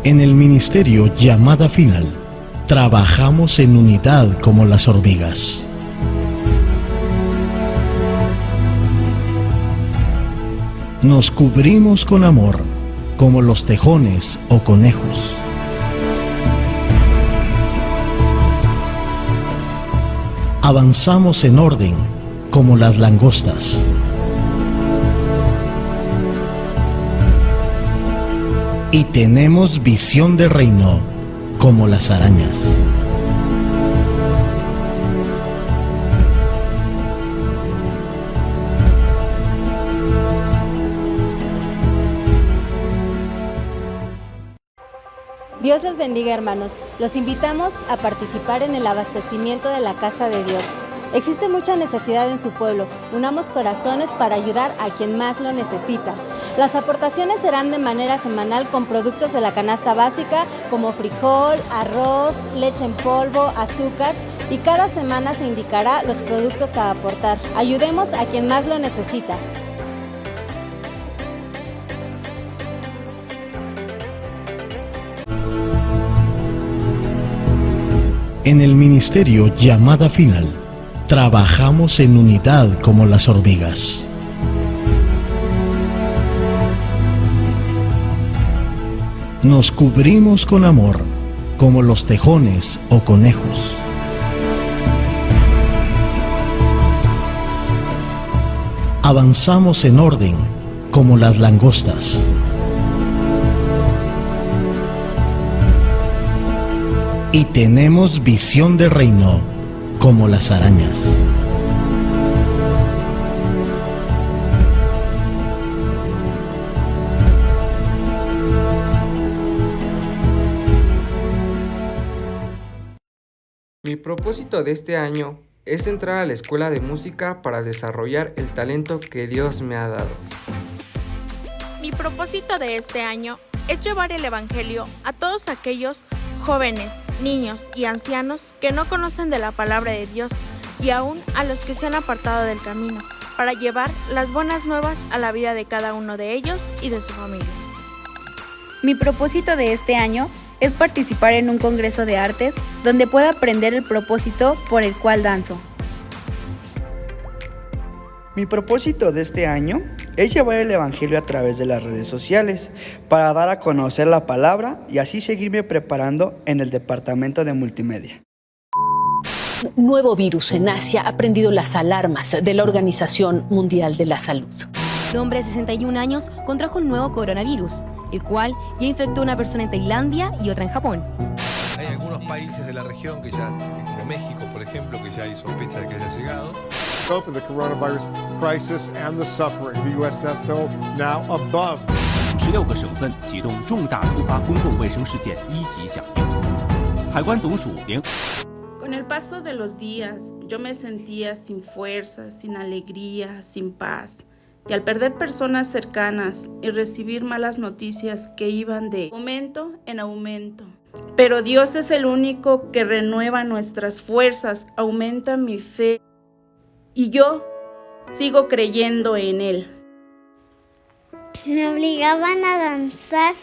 En el ministerio Llamada Final, trabajamos en unidad como las hormigas. Nos cubrimos con amor, como los tejones o conejos. Avanzamos en orden, como las langostas. Y tenemos visión de reino, como las arañas. Dios les bendiga, hermanos. Los invitamos a participar en el abastecimiento de la casa de Dios. Existe mucha necesidad en su pueblo. Unamos corazones para ayudar a quien más lo necesita. Las aportaciones serán de manera semanal con productos de la canasta básica como frijol, arroz, leche en polvo, azúcar, y cada semana se indicará los productos a aportar. Ayudemos a quien más lo necesita. En el ministerio Llamada Final, trabajamos en unidad como las hormigas. Nos cubrimos con amor, como los tejones o conejos. Avanzamos en orden, como las langostas. Y tenemos visión de reino, como las arañas. Mi propósito de este año es entrar a la escuela de música para desarrollar el talento que Dios me ha dado. Mi propósito de este año es llevar el Evangelio a todos aquellos jóvenes, niños y ancianos que no conocen de la palabra de Dios y aún a los que se han apartado del camino, para llevar las buenas nuevas a la vida de cada uno de ellos y de su familia. Mi propósito de este año es participar en un congreso de artes donde pueda aprender el propósito por el cual danzo. Mi propósito de este año es llevar el Evangelio a través de las redes sociales para dar a conocer la palabra y así seguirme preparando en el departamento de multimedia. Un nuevo virus en Asia ha prendido las alarmas de la Organización Mundial de la Salud. Un hombre de 61 años contrajo un nuevo coronavirus, el cual ya infectó a una persona en Tailandia y otra en Japón. Hay algunos países de la región que ya, como México, por ejemplo, que ya hay sospecha de que haya llegado. Scope of the coronavirus crisis and the suffering. The U.S. death toll now above. 16个省份启动重大突发公共卫生事件一级响应。海关总署联。 Con el paso de los días, yo me sentía sin fuerzas, sin alegría, sin paz. Y al perder personas cercanas y recibir malas noticias que iban de aumento en aumento. Pero Dios es el único que renueva nuestras fuerzas, aumenta mi fe. Y yo sigo creyendo en Él. Me obligaban a danzar,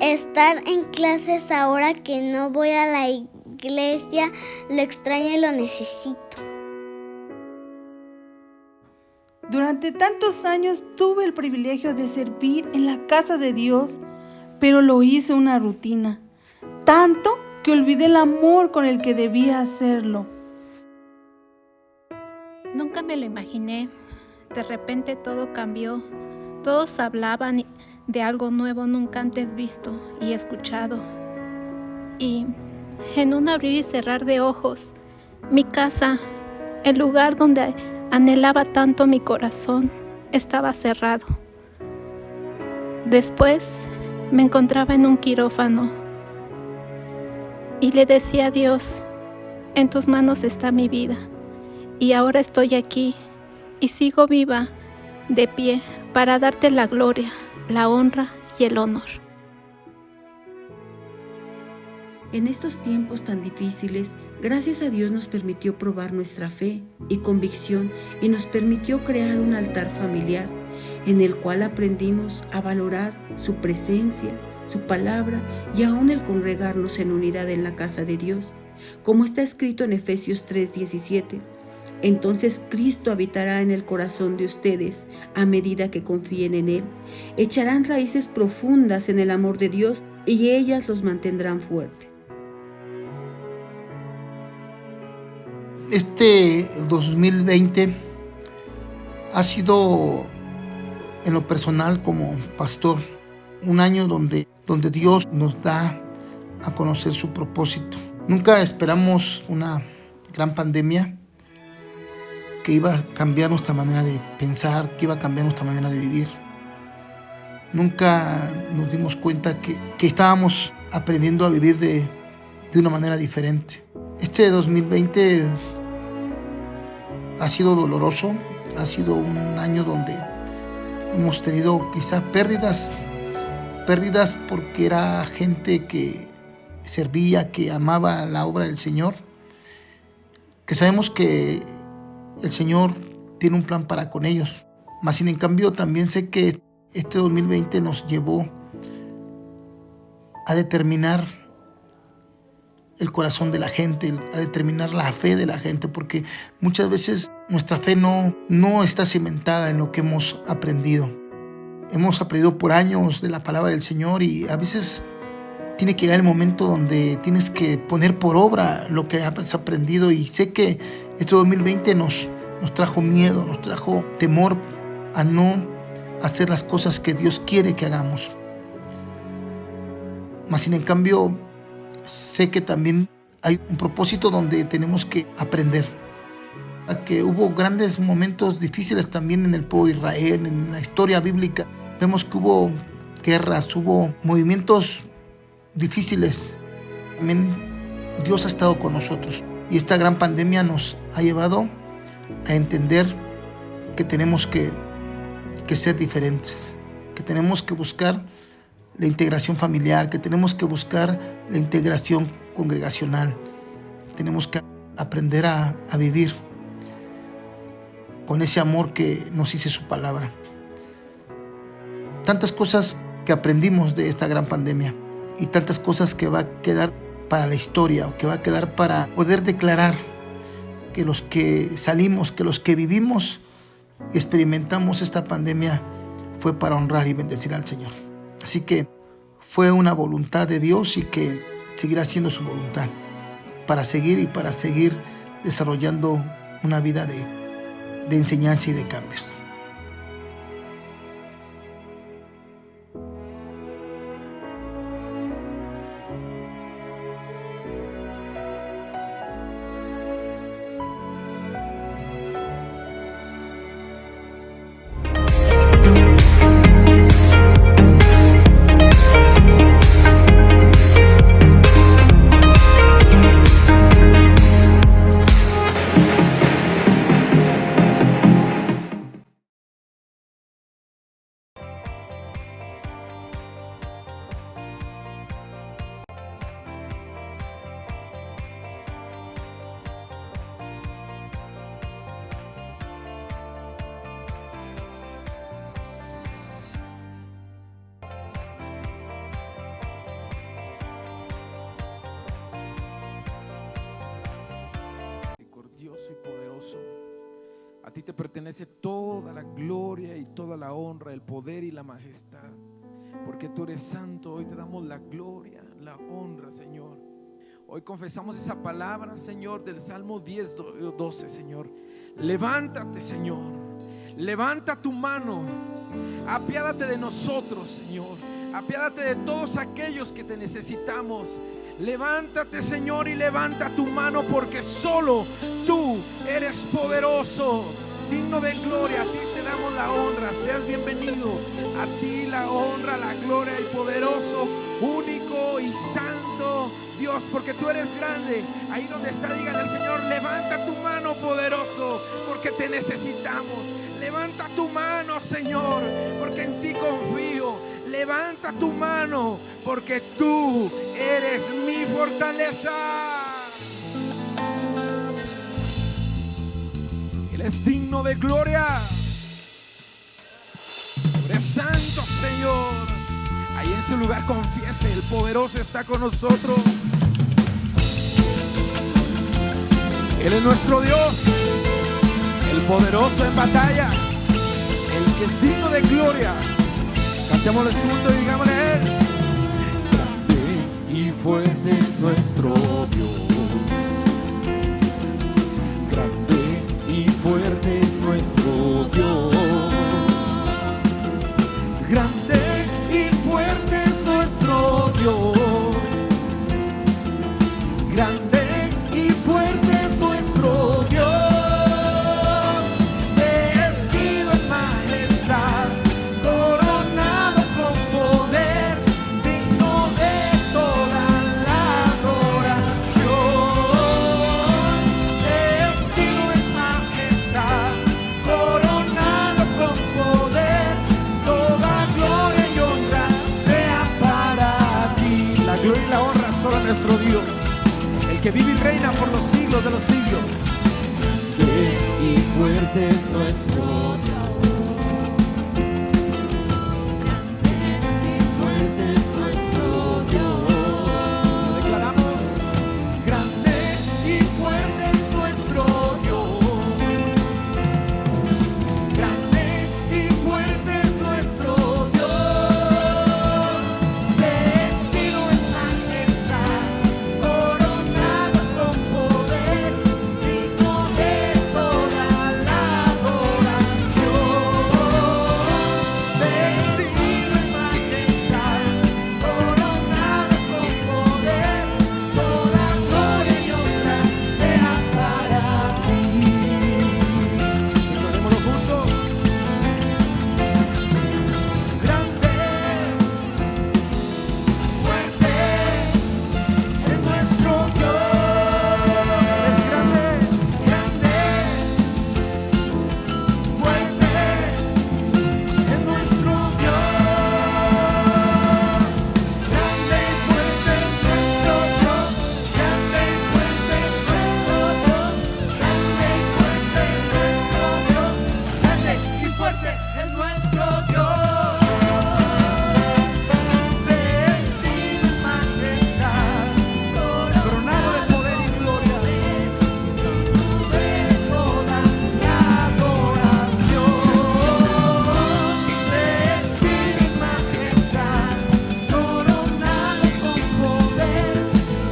estar en clases ahora que no voy a la iglesia, lo extraño y lo necesito. Durante tantos años tuve el privilegio de servir en la casa de Dios, pero lo hice una rutina, tanto que olvidé el amor con el que debía hacerlo. Nunca me lo imaginé. De repente todo cambió. Todos hablaban de algo nuevo nunca antes visto y escuchado. Y en un abrir y cerrar de ojos, mi casa, el lugar donde anhelaba tanto mi corazón, estaba cerrado. Después me encontraba en un quirófano y le decía a Dios, en tus manos está mi vida. Y ahora estoy aquí y sigo viva, de pie, para darte la gloria, la honra y el honor. En estos tiempos tan difíciles, gracias a Dios nos permitió probar nuestra fe y convicción y nos permitió crear un altar familiar en el cual aprendimos a valorar su presencia, su palabra y aún el congregarnos en unidad en la casa de Dios. Como está escrito en Efesios 3:17, entonces Cristo habitará en el corazón de ustedes a medida que confíen en Él. Echarán raíces profundas en el amor de Dios y ellas los mantendrán fuertes. Este 2020 ha sido, en lo personal como pastor, un año donde Dios nos da a conocer su propósito. Nunca esperamos una gran pandemia que iba a cambiar nuestra manera de pensar, que iba a cambiar nuestra manera de vivir. Nunca nos dimos cuenta que estábamos aprendiendo a vivir de una manera diferente. Este 2020 ha sido doloroso, ha sido un año donde hemos tenido quizás pérdidas porque era gente que servía, que amaba la obra del Señor, que sabemos que el Señor tiene un plan para con ellos. Mas sin en cambio también sé que este 2020 nos llevó a determinar el corazón de la gente, a determinar la fe de la gente, porque muchas veces nuestra fe no está cimentada en lo que hemos aprendido. Hemos aprendido por años de la palabra del Señor y a veces tiene que llegar el momento donde tienes que poner por obra lo que has aprendido, y sé que este 2020 nos trajo miedo, nos trajo temor a no hacer las cosas que Dios quiere que hagamos. Mas sin en cambio sé que también hay un propósito donde tenemos que aprender. Que hubo grandes momentos difíciles también en el pueblo de Israel, en la historia bíblica. Vemos que hubo guerras, hubo movimientos difíciles. También Dios ha estado con nosotros. Y esta gran pandemia nos ha llevado a entender que tenemos que ser diferentes, que tenemos que buscar la integración familiar, que tenemos que buscar la integración congregacional. Tenemos que aprender a vivir con ese amor que nos dice su palabra. Tantas cosas que aprendimos de esta gran pandemia y tantas cosas que va a quedar para la historia, que va a quedar para poder declarar que los que salimos, que los que vivimos y experimentamos esta pandemia fue para honrar y bendecir al Señor. Así que fue una voluntad de Dios y que seguirá siendo su voluntad para seguir desarrollando una vida de enseñanza y de cambios. A ti te pertenece toda la gloria y toda la honra, el poder y la majestad, porque tú eres santo. Hoy te damos la gloria, la honra, Señor. Hoy confesamos esa palabra, Señor, del Salmo 10:12, Señor. Levántate, Señor, levanta tu mano, apiádate de nosotros, Señor, apiádate de todos aquellos que te necesitamos. Levántate, Señor, y levanta tu mano, porque solo tú eres poderoso, digno de gloria. A ti te damos la honra, seas bienvenido. A ti la honra, la gloria, el poderoso, único y santo Dios, porque tú eres grande. Ahí donde está, dígale al Señor: levanta tu mano, poderoso, porque te necesitamos. Levanta tu mano, Señor, porque en ti confío. Levanta tu mano, porque tú eres mi fortaleza. Él es digno de gloria. Eres santo, Señor. Ahí en su lugar confiese, el poderoso está con nosotros. Él es nuestro Dios, el poderoso en batalla, el que es digno de gloria. Cantémoslo juntos y digámosle a Él. Grande y fuerte es nuestro Dios. Grande y fuerte es nuestro Dios. Grande y fuerte es nuestro Dios. Grande y fuerte es nuestro Dios. Vestido en majestad, coronado con poder, digno de toda la adoración. Vestido en majestad, coronado con poder, toda gloria y honra sea para ti. La gloria y la honra solo a nuestro Dios, el que vive y reina por los siglos de los siglos. Grande y fuerte es nuestro Dios. Grande y fuerte es nuestro Dios. Lo declaramos. Grande y fuerte es nuestro Dios. Grande y fuerte es nuestro Dios. Vestido en majestad, coronado con poder, digno de toda la adoración. Vestido en majestad, coronado con poder, toda gloria y honra sea para ti. Declarémoslo juntos. Grande, fuerte es nuestro Dios. Es grande, grande, fuerte es nuestro Dios. Grande y fuerte es nuestro Dios. Grande y fuerte es nuestro Dios. Grande y fuerte es nuestro Dios. Grande y fuerte es nuestro Dios. Vestido en majestad, coronado de poder y gloria, de toda la adoración. Vestido en majestad, coronado con poder,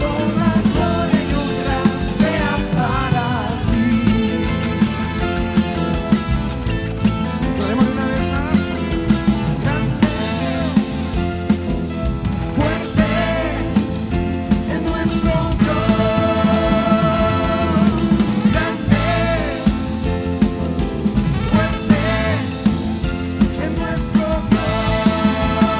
toda gloria y honra sea para ti. Declaremos una vez más. Grande, fuerte es nuestro Dios. Grande, fuerte es nuestro Dios.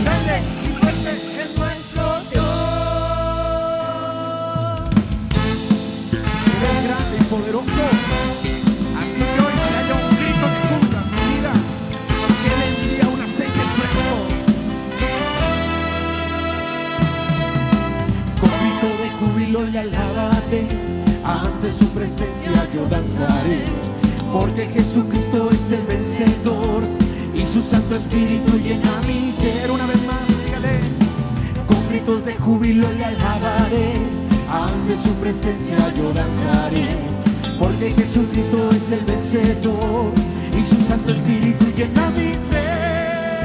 Grande y fuerte es nuestro Dios. Eres grande y poderoso. Así que hoy que haya un grito de júbilo en tu vida, que Él envía un aceite fresco. Con grito de júbilo le alabaré, ante su presencia yo danzaré, porque Jesucristo es el vencedor y su Santo Espíritu llena mi ser. Una vez más, dígale. Con gritos de júbilo le alabaré, ante su presencia yo danzaré, porque Jesucristo es el vencedor y su Santo Espíritu llena mi ser.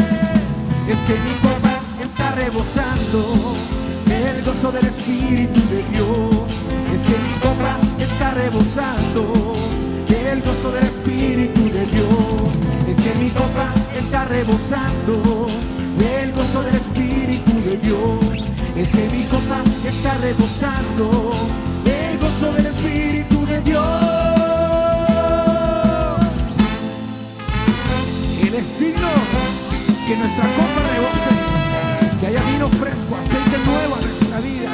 Es que mi copa está rebosando el gozo del Espíritu de Dios. Es que mi copa está rebosando el gozo del Espíritu de Dios. Es que mi copa está rebosando el gozo del Espíritu de Dios. Es que mi copa está rebosando el gozo del Espíritu de Dios. Él es digno que nuestra copa rebose, que haya vino fresco, aceite nuevo en nuestra vida.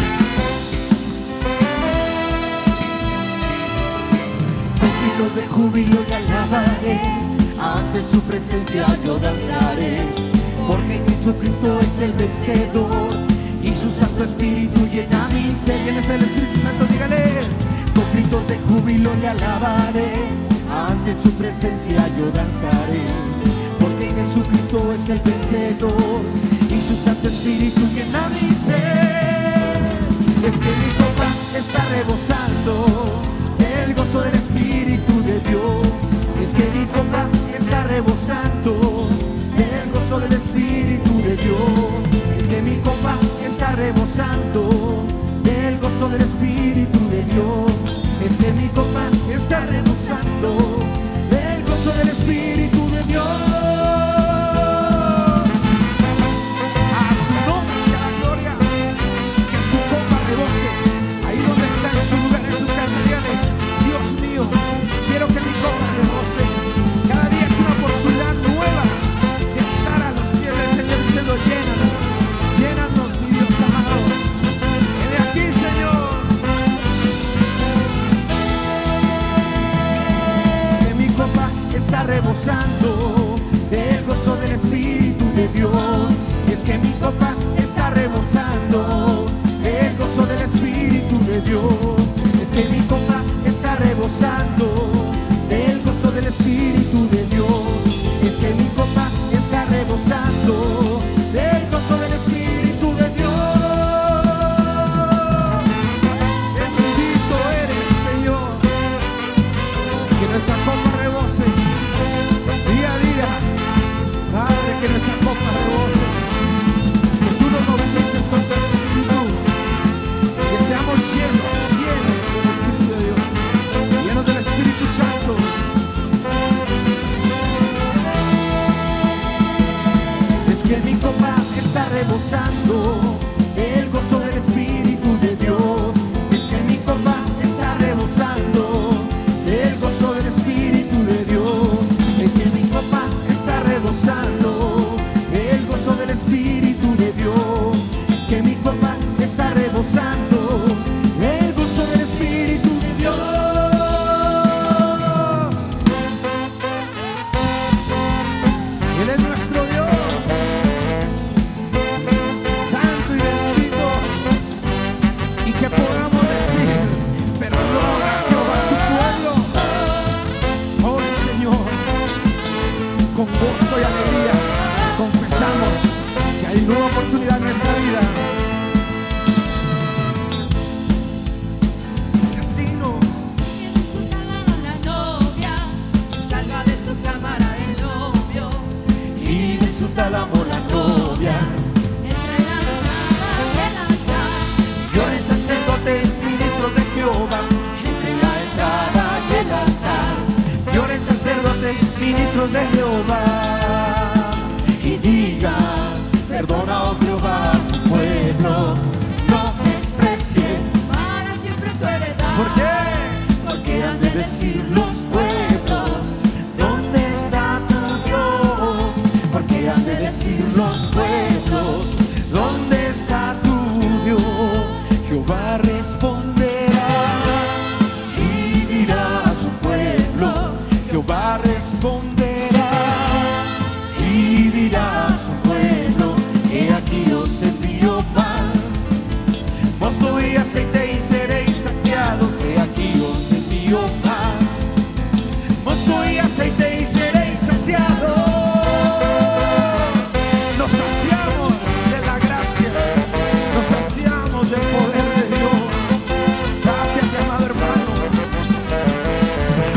Con gritos de júbilo le alabaré, ante su presencia yo danzaré, porque Jesucristo es el vencedor y y su Santo Espíritu llena mi ser. ¿Quién es el Espíritu Santo? Dígale. Con gritos de júbilo le alabaré, ante su presencia yo danzaré, porque Jesucristo es el vencedor y su Santo Espíritu llena mi ser. Es que mi copa está rebosando el gozo del Espíritu de Dios. Es que mi copa está rebosando el gozo del Espíritu de Dios. Es que mi copa está rebosando el gozo del Espíritu de Dios. Es que mi copa está rebosando el gozo del Espíritu de Dios. A su nombre sea la gloria, que su copa rebose. Ahí donde está, en su lugar, en su casa, dígale: Dios mío, quiero que mi copa rebose. Cada día es una oportunidad nueva de estar a los pies del Señor diciendo: llénanos, llénanos, mi Dios amado. Ven aquí, Señor. Que mi copa está rebosando del gozo del Espíritu de Dios. Es que mi copa está rebosando del gozo del Espíritu de Dios. Es que mi copa está rebosando del gozo del Espíritu de Dios. Es que mi copa está rebosando del gozo del Espíritu de Dios. Bendito eres, Señor, que nuestra copa rebose día a día. Padre, que nuestra copa rebose, que tú nos bautices con tu Espíritu, que seamos llenos del Espíritu de Dios, llenos del Espíritu Santo. Es que mi copa está rebosando el gozo del Espíritu de Dios. Es que mi copa está rebosando el gozo del Espíritu de Dios. Es que mi copa está rebosando el gozo del Espíritu de Dios. Es que mi copa está rebosando el gozo del Espíritu de Dios. Él es nuestro Dios, santo y bendito, y que podamos decir: perdona, Jehová, tu pueblo. Oh Señor, con gozo y alegría confesamos que hay nueva oportunidad en nuestra vida. Casino. La novia salga de su cámara el novio Y de su tálamo la novia. entre la entrada y el altar. Lloren sacerdotes, ministros de Jehová, Entre la entrada y el altar. lloren sacerdotes, ministros de Jehová, y digan: perdona, oh Jehová, tu pueblo, no desprecies. Para siempre tu heredad. ¿Por qué? Porque han de decir los pueblos: ¿dónde está tu Dios? Porque han de decir los pueblos: ¿dónde está tu Dios? Jehová responderá y dirá a su pueblo: Jehová responderá y dirá a su pueblo: he aquí os envío pan, mosto y aceite y seréis saciados. He aquí os envío pan, mosto y aceite y seréis saciados. Nos saciamos de la gracia, nos saciamos del poder de Dios. Sáciate, amado hermano.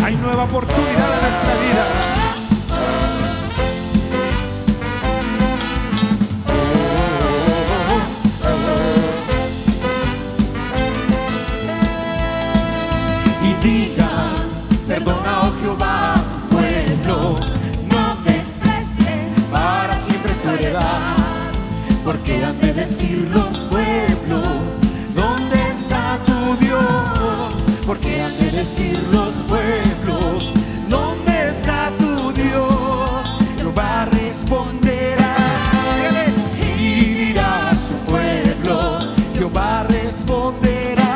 Hay nueva oportunidad en nuestra vida. Y digan: perdona, oh Jehová, tu pueblo, no desprecies para siempre tu heredad. Porque han de decir los pueblos: ¿dónde está tu Dios? Porque han de decir los pueblos: ¿dónde está tu Dios? Jehová responderá y dirá a su pueblo: Jehová responderá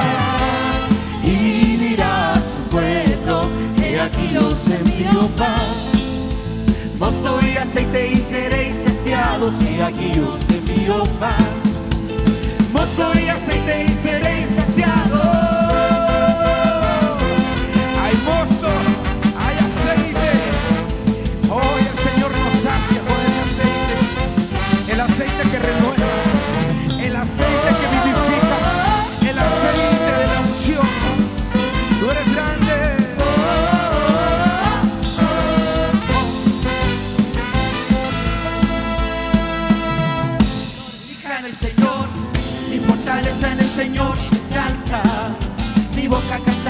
y dirá a su pueblo: he aquí os envío pan, mosto y aceite y seréis saciados. He aquí os envío pan,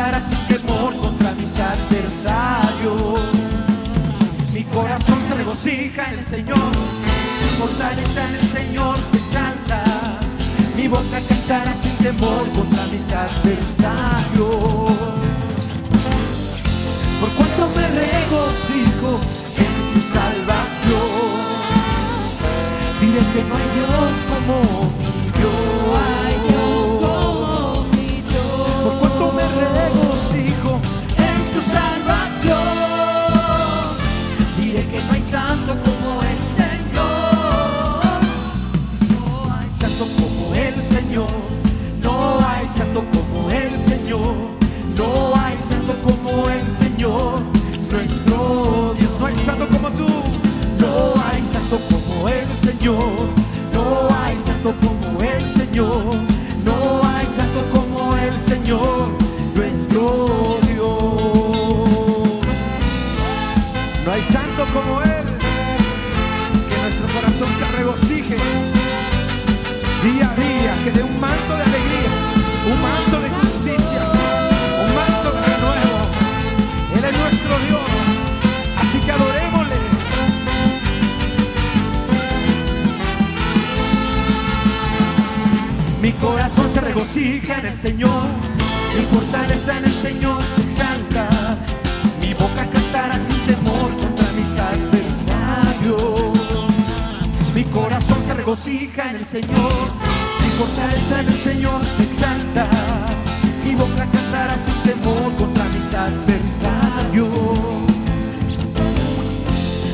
cantará sin temor contra mis adversarios. Mi corazón se regocija en el Señor, mi fortaleza en el Señor se exalta. Mi boca cantará sin temor contra mis adversarios. Por cuanto me regocijo en tu salvación, diré que no hay Dios como mi Dios. Por cuanto me regocijo en tu salvación, diré que no hay santo como el Señor. No hay santo como el Señor. No hay santo como el Señor. No hay santo como el Señor, nuestro Dios. No hay santo como tú. No hay santo como el Señor. No hay santo como el Señor. No hay santo como el Señor, nuestro Dios. No hay santo como Él. Que nuestro corazón se regocije día a día, que dé un manto de alegría, un manto de justicia, un manto de renuevo. Él es nuestro Dios, así que adorémosle. Mi corazón se regocija en el Señor, mi fortaleza en el Señor se exalta. Mi boca cantará sin temor contra mis adversarios. Mi corazón se regocija en el Señor, mi fortaleza en el Señor se exalta. Mi boca cantará sin temor contra mis adversarios.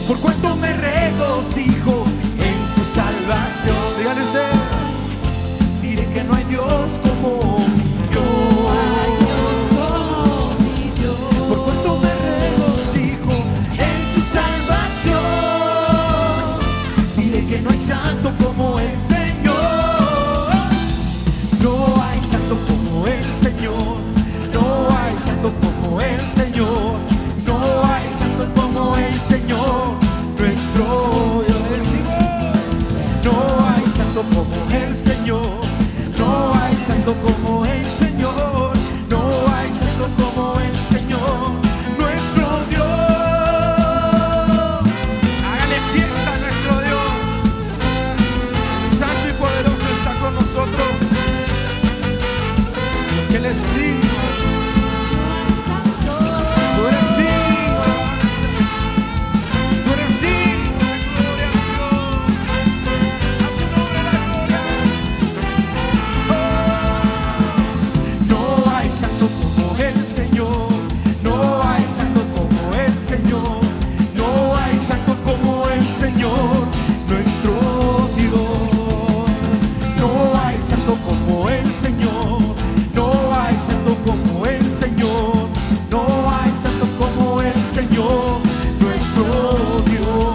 Por cuanto me regocijo en tu salvación, dígale usted, diré que no hay Dios como mi Dios. Por cuanto me regocijo en tu salvación, diré que no hay santo como el Señor. No hay santo como el Señor. No hay santo como el Señor. No hay santo como el Señor, nuestro Dios. No hay santo como el Señor. No hay santo como el Señor. No hay santo como el Señor, nuestro Dios. Hágale fiesta a nuestro Dios. Santo y poderoso está con nosotros, porque Él es digno. Tú eres digno. Tú eres digno. Gloria a Dios. A tu nombre la gloria. No hay santo como el Señor. No hay santo como el Señor. No hay santo como el Señor, nuestro Dios. No hay santo como el Señor. No hay santo como el Señor. No hay santo como el Señor, nuestro Dios.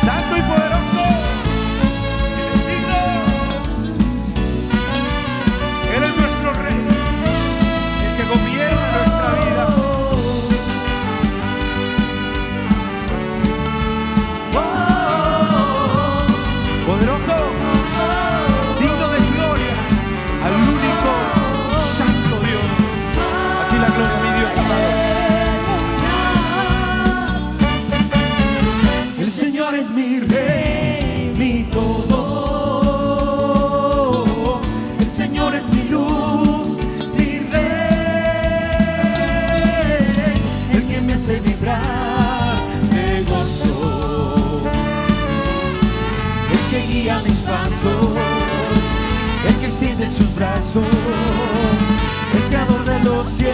Santo y poderoso, eres digno. Él es nuestro Rey, el que gobierna nuestra vida. Poderoso, digno de gloria, al único santo Dios. A ti la gloria, mi Dios amado. El Señor es mi Rey, mi todo. El Señor es mi luz, mi Rey, el que me hace vibrar de gozo, el que guía mis pasos, el que extiende sus brazos, el creador de los cielos.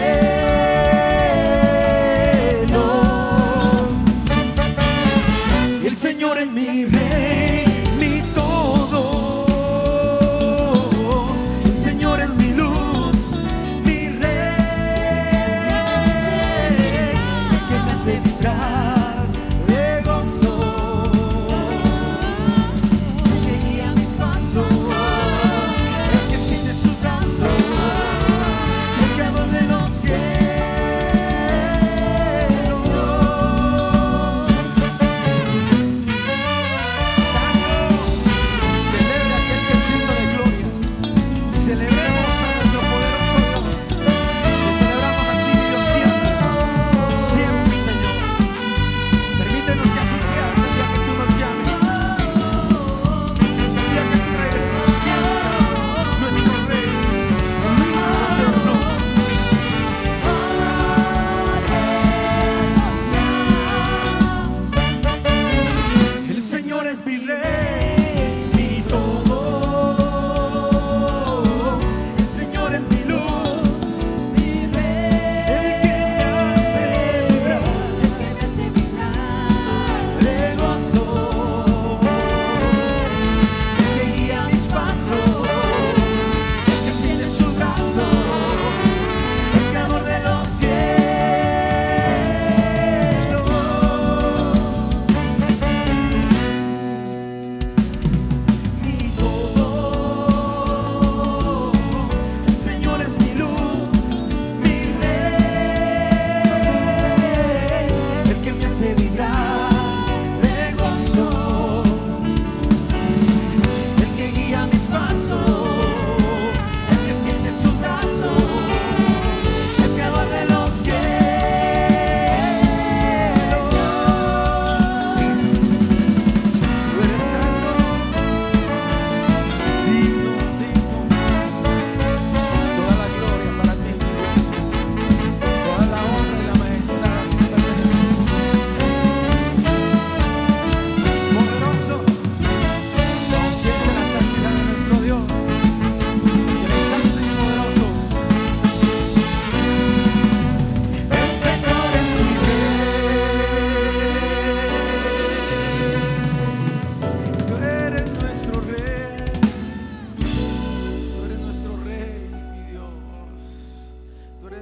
El Señor es mi Rey, mi todo. El Señor es mi luz, mi Rey, el que me hace vibrar de gozo, el que guía mis pasos, el que extiende sus brazos, el creador de los cielos.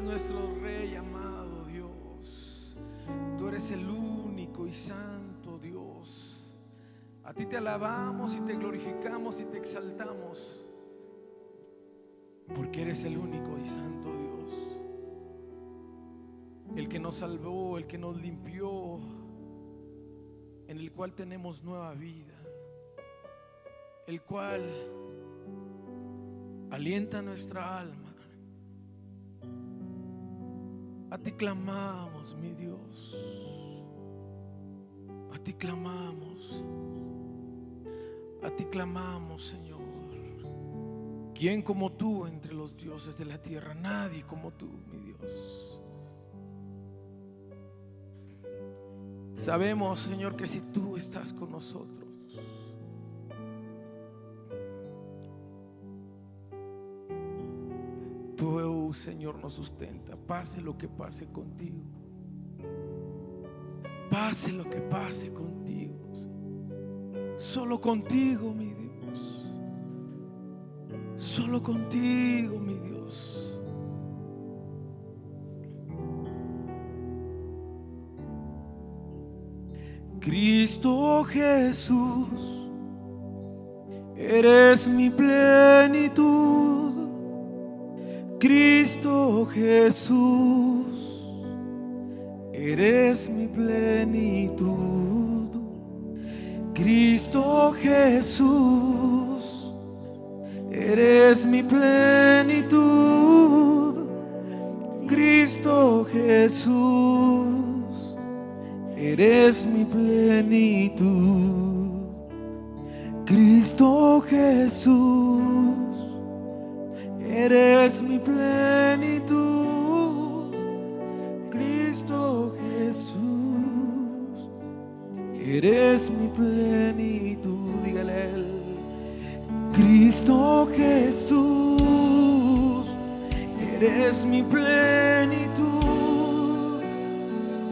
eres nuestro Rey amado, Dios. Tú eres el único y santo Dios. A ti te alabamos y te glorificamos y te exaltamos, porque eres el único y santo Dios, el que nos salvó, el que nos limpió, en el cual tenemos nueva vida, el cual alienta nuestra alma. A ti clamamos, mi Dios, a ti clamamos, a ti clamamos, Señor. ¿Quién como tú entre los dioses de la tierra? Nadie como tú, mi Dios. Sabemos, Señor, que si tú estás con nosotros, tú, Señor, nos sustenta. Pase lo que pase contigo, pase lo que pase contigo, solo contigo, mi Dios. Solo contigo, mi Dios. Cristo Jesús, eres mi plenitud. Cristo Jesús, eres mi plenitud. Cristo Jesús, eres mi plenitud. Cristo Jesús, eres mi plenitud. Cristo Jesús, eres mi plenitud. Cristo Jesús, eres mi plenitud. Dígale a Él. Cristo Jesús, eres mi plenitud.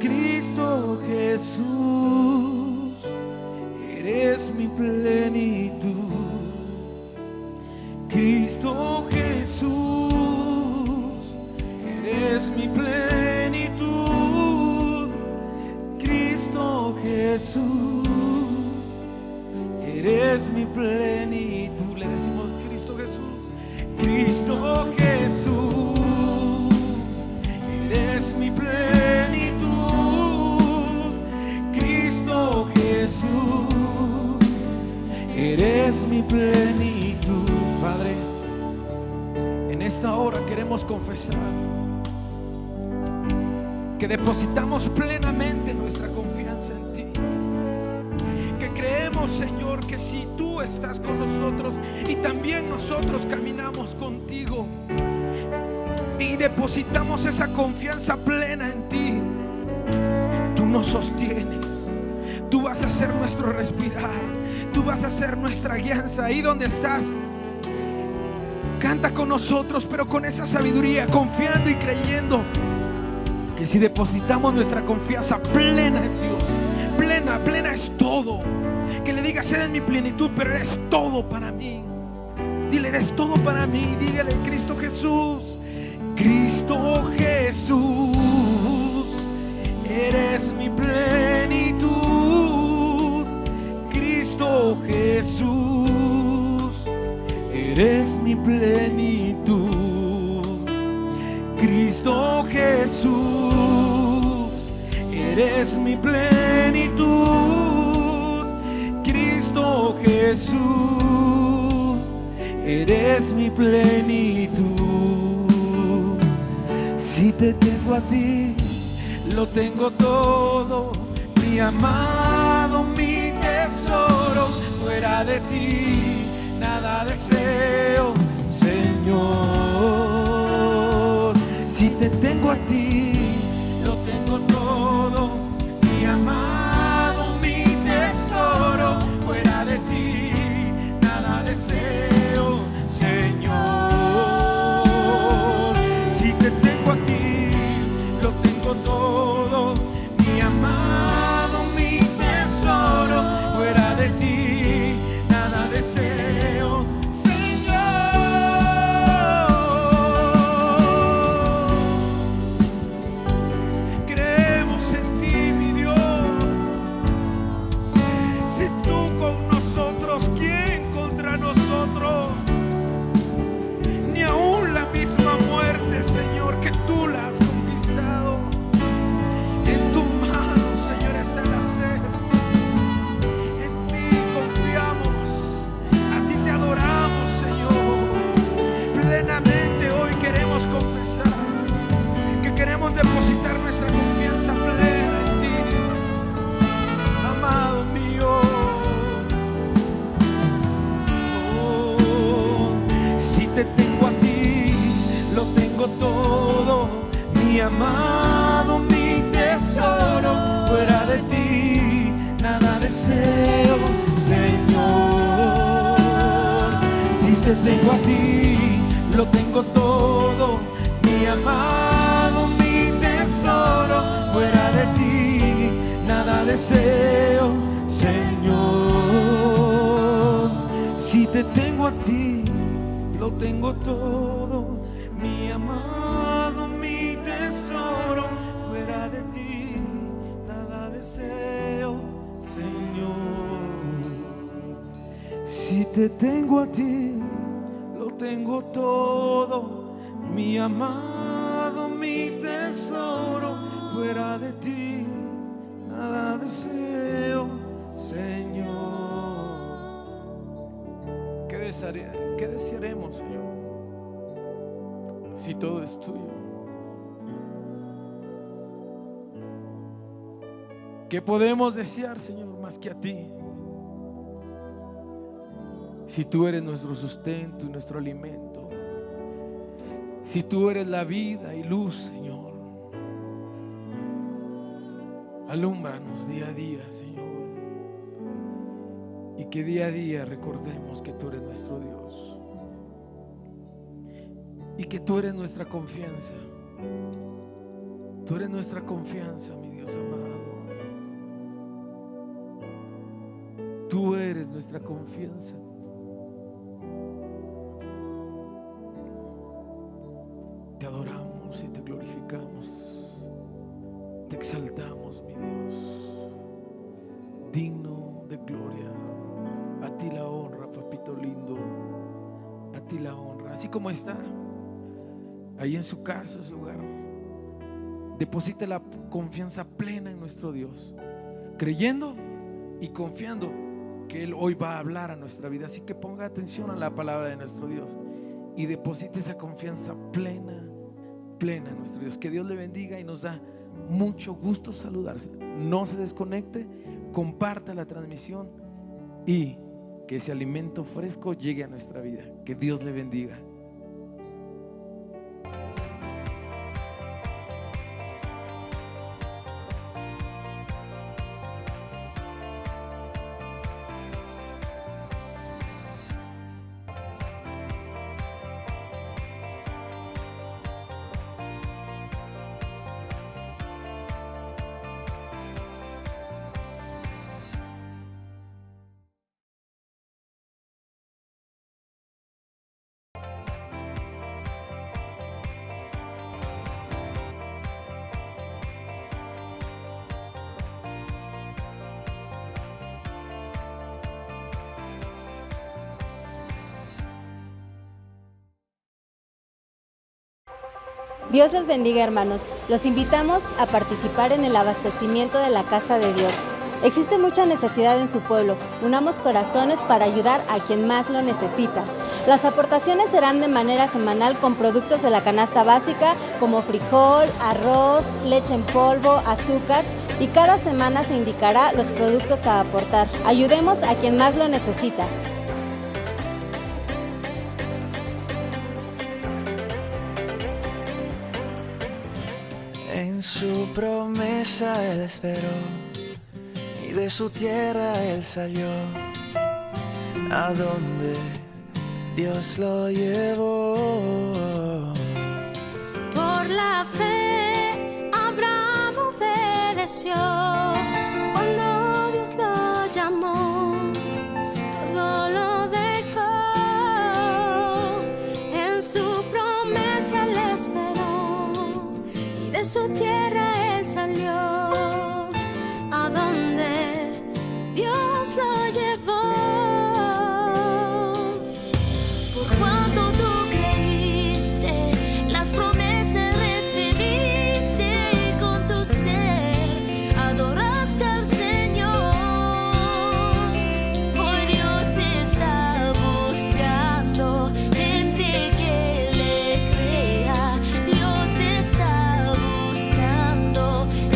Cristo Jesús, eres mi plenitud. Cristo Jesús, eres mi plenitud. Cristo Jesús, eres mi plenitud. Le decimos Cristo Jesús. Cristo Jesús, eres mi plenitud. Cristo Jesús, eres mi plenitud. Padre, en esta hora queremos confesar que depositamos plenamente nuestra confianza en ti, que creemos, Señor, que si tú estás con nosotros y también nosotros caminamos contigo y depositamos esa confianza plena en ti, tú nos sostienes, tú vas a ser nuestro respirar, tú vas a ser nuestra guianza. Ahí donde estás, canta con nosotros, pero con esa sabiduría, confiando y creyendo que si depositamos nuestra confianza plena en Dios, plena es todo. Que le digas, eres mi plenitud, pero eres todo para mí. Dile, eres todo para mí. Dígale, Cristo Jesús. Cristo Jesús, eres mi plenitud. Cristo Jesús, eres mi plenitud. Cristo Jesús, eres mi plenitud. Cristo Jesús, eres mi plenitud. Si te tengo a ti, lo tengo todo, mi amado, mi tesoro. Fuera de ti nada deseo, Señor. Si te tengo a ti, lo tengo todo, mi amado, mi tesoro. Fuera de ti nada deseo, Señor. Si te tengo a ti, lo tengo todo, mi amado, mi tesoro. Fuera de ti nada deseo, Señor. mi amado, mi tesoro. Fuera de ti nada deseo, Señor. Si te tengo a ti, lo tengo todo, mi amado, mi tesoro. Fuera de ti nada deseo, Señor. Si te tengo a ti, lo tengo todo, mi amado, mi tesoro. Fuera de ti nada deseo, Señor. Si te tengo a ti, lo tengo todo, mi amado, mi tesoro. Fuera de ti nada deseo, Señor. ¿Qué desearemos, Señor, si todo es tuyo? ¿Qué podemos desear, Señor, más que a ti? Si tú eres nuestro sustento y nuestro alimento, si tú eres la vida y luz, Señor, alúmbranos día a día, Señor, y que día a día recordemos que tú eres nuestro Dios y que tú eres nuestra confianza. Tú eres nuestra confianza, mi Dios amado. Tú eres nuestra confianza. Te adoramos y te glorificamos. Te exaltamos, mi Dios, digno de gloria. A ti la honra, papito lindo. A ti la honra. Así como está ahí en su casa, en su hogar, deposite la confianza plena en nuestro Dios, creyendo y confiando que Él hoy va a hablar a nuestra vida. Así que ponga atención a la palabra de nuestro Dios y deposite esa confianza plena en nuestro Dios. Que Dios le bendiga y nos da mucho gusto saludarse. No se desconecte, comparta la transmisión y que ese alimento fresco llegue a nuestra vida. Que Dios le bendiga. Dios les bendiga, hermanos. Los invitamos a participar en el abastecimiento de la casa de Dios. Existe mucha necesidad en su pueblo. Unamos corazones para ayudar a quien más lo necesita. Las aportaciones serán de manera semanal con productos de la canasta básica como frijol, arroz, leche en polvo, azúcar, y cada semana se indicará los productos a aportar. Ayudemos a quien más lo necesita. En su promesa Él esperó y de su tierra Él salió, a donde Dios lo llevó. Por la fe Abraham obedeció cuando Dios lo llamó, todo lo dejó. En su promesa Él esperó y de su tierra Él salió, a donde Dios lo llevó. Por cuanto tú creíste, las promesas recibiste, y con tu ser adoraste al Señor. Hoy Dios está buscando gente que le crea. Dios está buscando y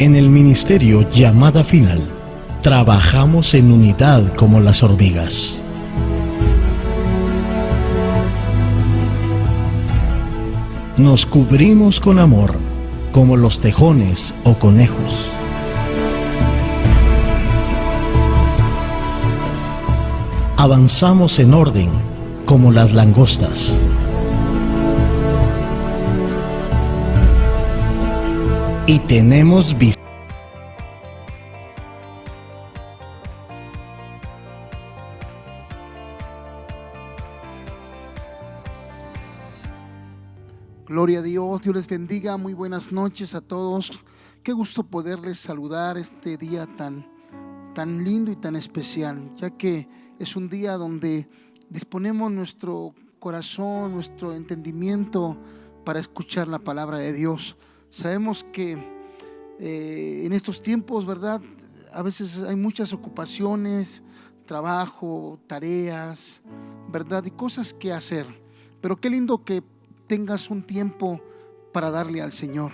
En el ministerio Llamada Final, trabajamos en unidad como las hormigas. Nos cubrimos con amor, como los tejones o conejos. Avanzamos en orden, como las langostas. Y tenemos visión. Gloria a Dios, Dios les bendiga, muy buenas noches a todos. Qué gusto poderles saludar este día tan lindo y tan especial, ya que es un día donde disponemos nuestro corazón, nuestro entendimiento para escuchar la palabra de Dios. Sabemos que en estos tiempos, ¿verdad? A veces hay muchas ocupaciones, trabajo, tareas, ¿verdad? Y cosas que hacer. Pero qué lindo que tengas un tiempo para darle al Señor,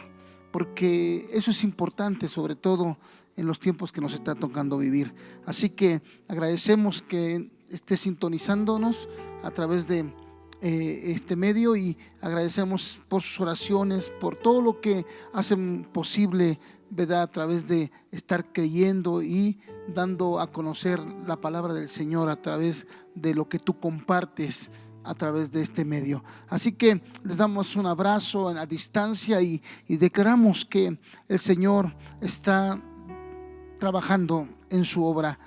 porque eso es importante, sobre todo en los tiempos que nos está tocando vivir. Así que agradecemos que esté sintonizándonos a través de este medio, y agradecemos por sus oraciones, por todo lo que hacen posible, ¿verdad? A través de estar creyendo y dando a conocer la palabra del Señor a través de lo que tú compartes a través de este medio. Así que les damos un abrazo a distancia y declaramos que el Señor está trabajando en su obra.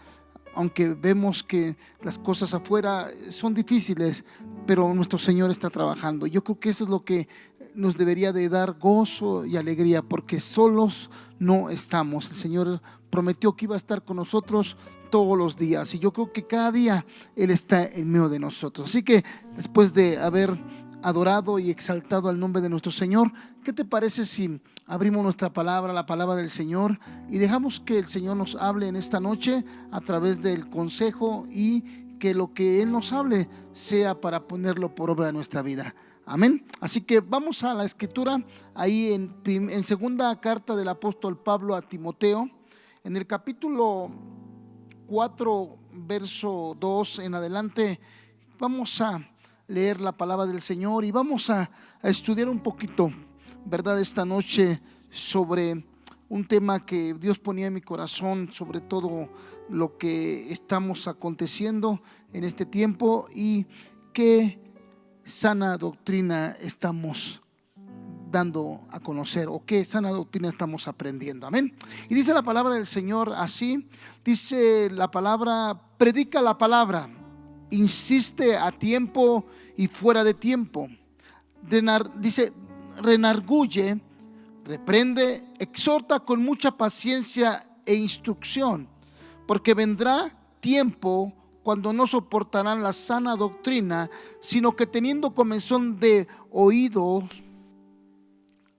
Aunque vemos que las cosas afuera son difíciles, pero nuestro Señor está trabajando. Yo creo que eso es lo que nos debería de dar gozo y alegría, porque solos no estamos. El Señor prometió que iba a estar con nosotros todos los días, y yo creo que cada día Él está en medio de nosotros. Así que después de haber adorado y exaltado al nombre de nuestro Señor, ¿qué te parece si abrimos nuestra palabra, la palabra del Señor, y dejamos que el Señor nos hable en esta noche a través del consejo, y que lo que Él nos hable sea para ponerlo por obra de nuestra vida? Amén. Así que vamos a la escritura, ahí en segunda carta del apóstol Pablo a Timoteo, en el capítulo 4, verso 2 en adelante. Vamos a leer la palabra del Señor y vamos a estudiar un poquito, ¿verdad?, esta noche sobre un tema que Dios ponía en mi corazón, sobre todo lo que estamos aconteciendo en este tiempo y qué sana doctrina estamos dando a conocer, o qué sana doctrina estamos aprendiendo. Amén. Y dice la palabra del Señor así, dice la palabra: predica la palabra, insiste a tiempo y fuera de tiempo. Dice: renarguye, reprende, exhorta con mucha paciencia e instrucción, porque vendrá tiempo cuando no soportarán la sana doctrina, sino que teniendo comezón de oídos,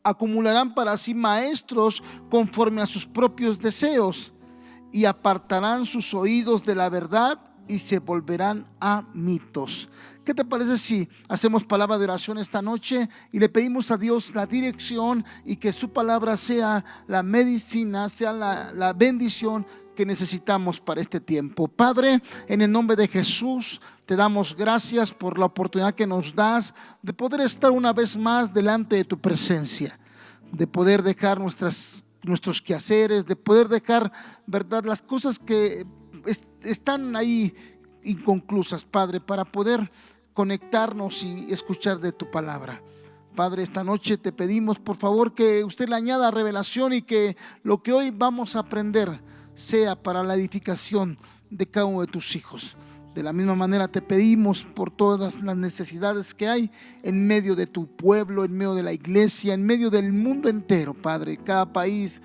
acumularán para sí maestros conforme a sus propios deseos, y apartarán sus oídos de la verdad y se volverán a mitos. ¿Qué te parece si hacemos palabra de oración esta noche y le pedimos a Dios la dirección, y que su palabra sea la medicina, sea la bendición que necesitamos para este tiempo? Padre, en el nombre de Jesús, te damos gracias por la oportunidad que nos das de poder estar una vez más delante de tu presencia, de poder dejar nuestros quehaceres, de poder dejar, ¿verdad?, las cosas que están ahí inconclusas, Padre, para poder conectarnos y escuchar de tu palabra. Padre, esta noche te pedimos, por favor, que usted le añada revelación, y que lo que hoy vamos a aprender sea para la edificación de cada uno de tus hijos. De la misma manera te pedimos por todas las necesidades que hay en medio de tu pueblo, en medio de la iglesia, en medio del mundo entero, Padre. Cada país,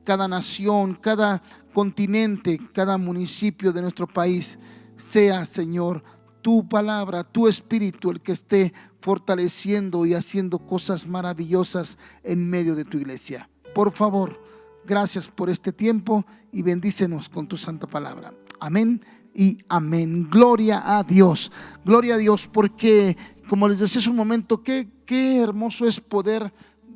cada nación, cada continente, cada municipio de nuestro país, sea, Señor, tu palabra, tu espíritu el que esté fortaleciendo y haciendo cosas maravillosas en medio de tu iglesia. Por favor, gracias por este tiempo y bendícenos con tu santa palabra. Amén y amén. Gloria a Dios, porque como les decía hace un momento, qué hermoso es poder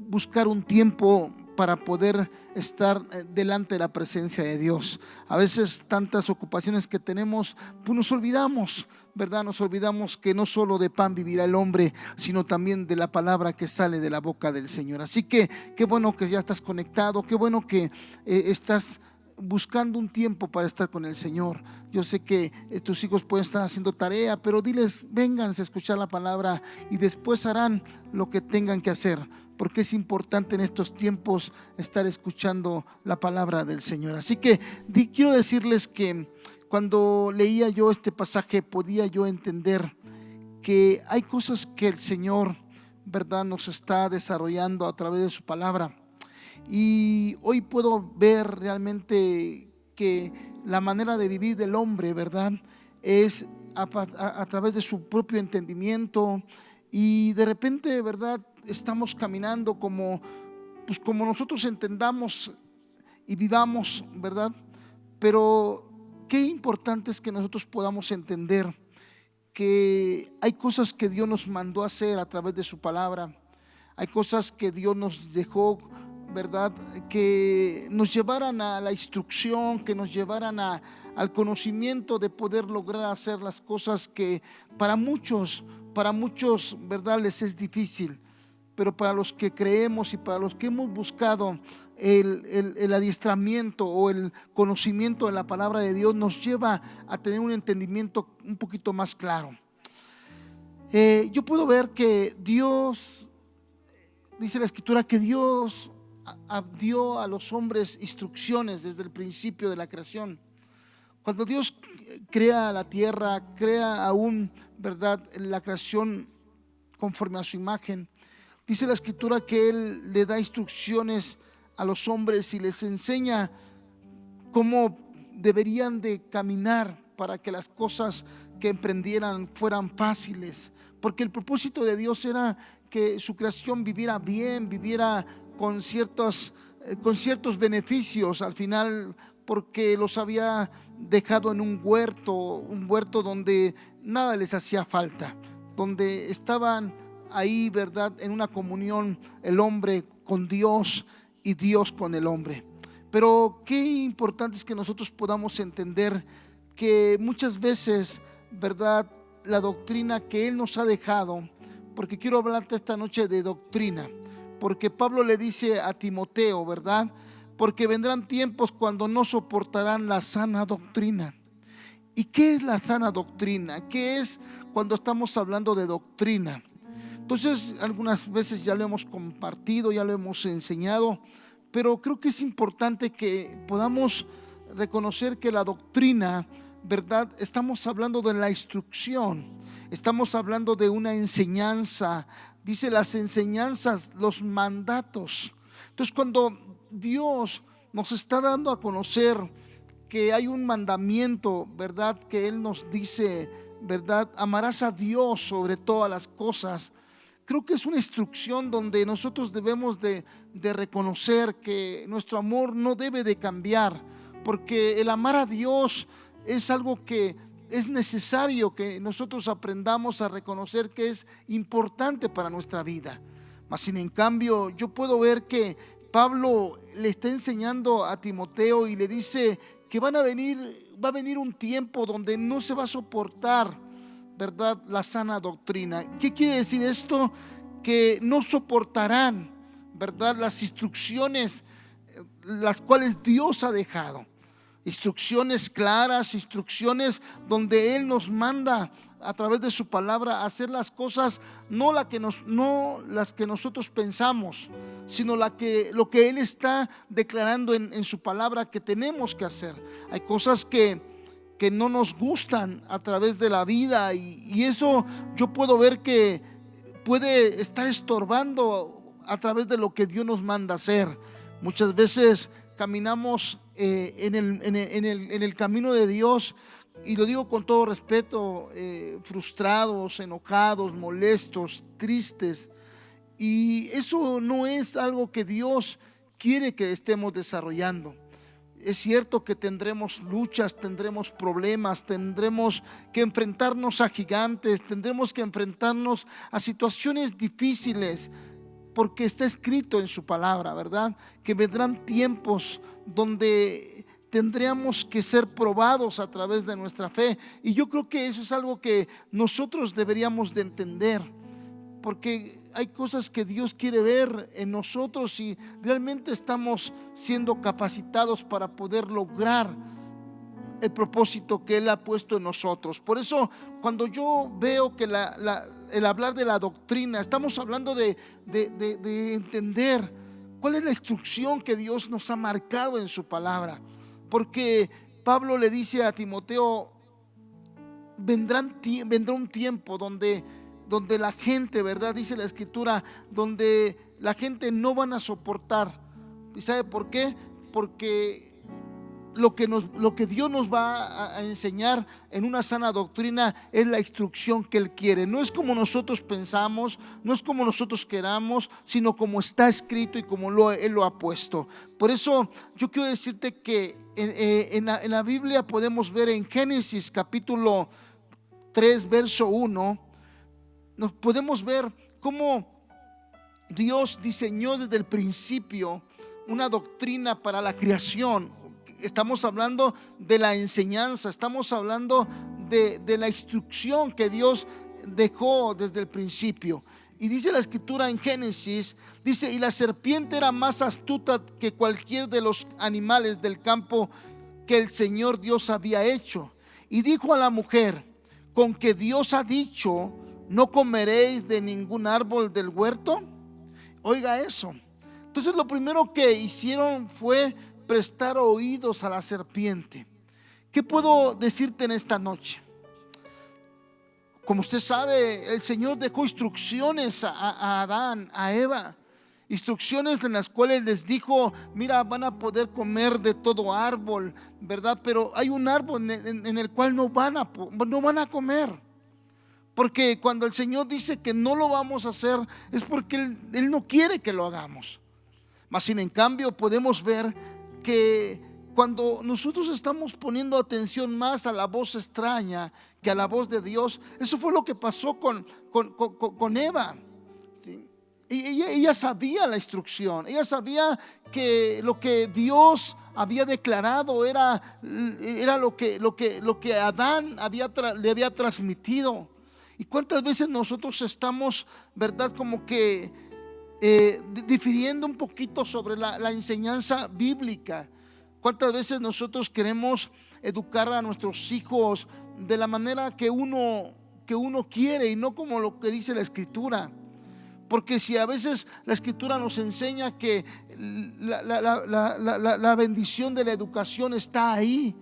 buscar un tiempo para poder estar delante de la presencia de Dios. A veces tantas ocupaciones que tenemos, pues nos olvidamos, ¿verdad? Nos olvidamos que no solo de pan vivirá el hombre, sino también de la palabra que sale de la boca del Señor. Así que qué bueno que ya estás conectado, qué bueno que estás buscando un tiempo para estar con el Señor. Yo sé que tus hijos pueden estar haciendo tarea, pero diles, vénganse a escuchar la palabra y después harán lo que tengan que hacer, porque es importante en estos tiempos estar escuchando la palabra del Señor. Así que quiero decirles que cuando leía yo este pasaje podía yo entender que hay cosas que el Señor, ¿verdad?, nos está desarrollando a través de su palabra. Y hoy puedo ver realmente que la manera de vivir del hombre, ¿verdad?, es a través de su propio entendimiento. Y de repente, ¿verdad?, estamos caminando como nosotros entendamos y vivamos, ¿verdad? Pero qué importante es que nosotros podamos entender que hay cosas que Dios nos mandó a hacer a través de su palabra. Hay cosas que Dios nos dejó, ¿verdad?, que nos llevaran a la instrucción, que nos llevaran al conocimiento de poder lograr hacer las cosas que para muchos, ¿verdad?, les es difícil. Pero para los que creemos y para los que hemos buscado el adiestramiento o el conocimiento de la palabra de Dios, nos lleva a tener un entendimiento un poquito más claro. Yo puedo ver que Dios, dice la Escritura, que Dios dio a los hombres instrucciones desde el principio de la creación. Cuando Dios crea la tierra, crea aún, ¿verdad?, la creación conforme a su imagen. Dice la Escritura que Él le da instrucciones a los hombres y les enseña cómo deberían de caminar para que las cosas que emprendieran fueran fáciles. Porque el propósito de Dios era que su creación viviera bien, viviera con ciertos beneficios al final, porque los había dejado en un huerto donde nada les hacía falta, donde estaban ahí, ¿verdad?, en una comunión el hombre con Dios y Dios con el hombre. Pero qué importante es que nosotros podamos entender que muchas veces, ¿verdad?, la doctrina que Él nos ha dejado, porque quiero hablarte esta noche de doctrina, porque Pablo le dice a Timoteo, ¿verdad?, porque vendrán tiempos cuando no soportarán la sana doctrina. ¿Y qué es la sana doctrina? ¿Qué es cuando estamos hablando de doctrina? Entonces, algunas veces ya lo hemos compartido, ya lo hemos enseñado, pero creo que es importante que podamos reconocer que la doctrina, ¿verdad?, estamos hablando de la instrucción, estamos hablando de una enseñanza. Dice las enseñanzas, los mandatos. Entonces, cuando Dios nos está dando a conocer que hay un mandamiento, ¿verdad?, que Él nos dice, ¿verdad?, amarás a Dios sobre todas las cosas. Creo que es una instrucción donde nosotros debemos de reconocer que nuestro amor no debe de cambiar, porque el amar a Dios es algo que es necesario que nosotros aprendamos a reconocer que es importante para nuestra vida. Mas sin en cambio, yo puedo ver que Pablo le está enseñando a Timoteo y le dice que va a venir un tiempo donde no se va a soportar, ¿verdad?, la sana doctrina. ¿Qué quiere decir esto? Que no soportarán, ¿verdad?, las instrucciones las cuales Dios ha dejado. Instrucciones claras, instrucciones donde Él nos manda a través de su palabra a hacer las cosas, no las que nosotros pensamos, sino lo que Él está declarando en su palabra que tenemos que hacer. Hay cosas que no nos gustan a través de la vida y eso yo puedo ver que puede estar estorbando a través de lo que Dios nos manda hacer. Muchas veces caminamos en el camino de Dios, y lo digo con todo respeto, frustrados, enojados, molestos, tristes, y eso no es algo que Dios quiere que estemos desarrollando. Es cierto que tendremos luchas, tendremos problemas, tendremos que enfrentarnos a gigantes, tendremos que enfrentarnos a situaciones difíciles, porque está escrito en su palabra, ¿verdad? Que vendrán tiempos donde tendríamos que ser probados a través de nuestra fe. Y yo creo que eso es algo que nosotros deberíamos de entender, porque hay cosas que Dios quiere ver en nosotros si realmente estamos siendo capacitados para poder lograr el propósito que Él ha puesto en nosotros. Por eso, cuando yo veo que el hablar de la doctrina, estamos hablando de entender cuál es la instrucción que Dios nos ha marcado en su palabra. Porque Pablo le dice a Timoteo, vendrá un tiempo donde la gente, ¿verdad? Dice la Escritura, donde la gente no van a soportar. ¿Y sabe por qué? Porque lo que Dios nos va a enseñar en una sana doctrina es la instrucción que Él quiere. No es como nosotros pensamos, no es como nosotros queramos, sino como está escrito y como Él lo ha puesto. Por eso yo quiero decirte que en la Biblia podemos ver en Génesis capítulo 3 verso 1, nos podemos ver cómo Dios diseñó desde el principio una doctrina para la creación. Estamos hablando de la enseñanza, estamos hablando de la instrucción que Dios dejó desde el principio. Y dice la Escritura en Génesis, dice, y la serpiente era más astuta que cualquier de los animales del campo que el Señor Dios había hecho. Y dijo a la mujer, con que Dios ha dicho, no comeréis de ningún árbol del huerto. Oiga eso. Entonces lo primero que hicieron fue prestar oídos a la serpiente. ¿Qué puedo decirte en esta noche? Como usted sabe, el Señor dejó instrucciones a Adán, a Eva, instrucciones en las cuales les dijo, mira, van a poder comer de todo árbol, ¿verdad? Pero hay un árbol en el cual no van a comer. Porque cuando el Señor dice que no lo vamos a hacer, es porque Él no quiere que lo hagamos. Mas sin en cambio podemos ver que cuando nosotros estamos poniendo atención más a la voz extraña que a la voz de Dios, eso fue lo que pasó con Eva, ¿sí? Y ella sabía la instrucción, ella sabía que lo que Dios había declarado era lo que Adán le había transmitido. Y cuántas veces nosotros estamos, ¿verdad? Como que difiriendo un poquito sobre la enseñanza bíblica. ¿Cuántas veces nosotros queremos educar a nuestros hijos de la manera que uno quiere y no como lo que dice la Escritura? Porque si a veces la Escritura nos enseña que la bendición de la educación está ahí.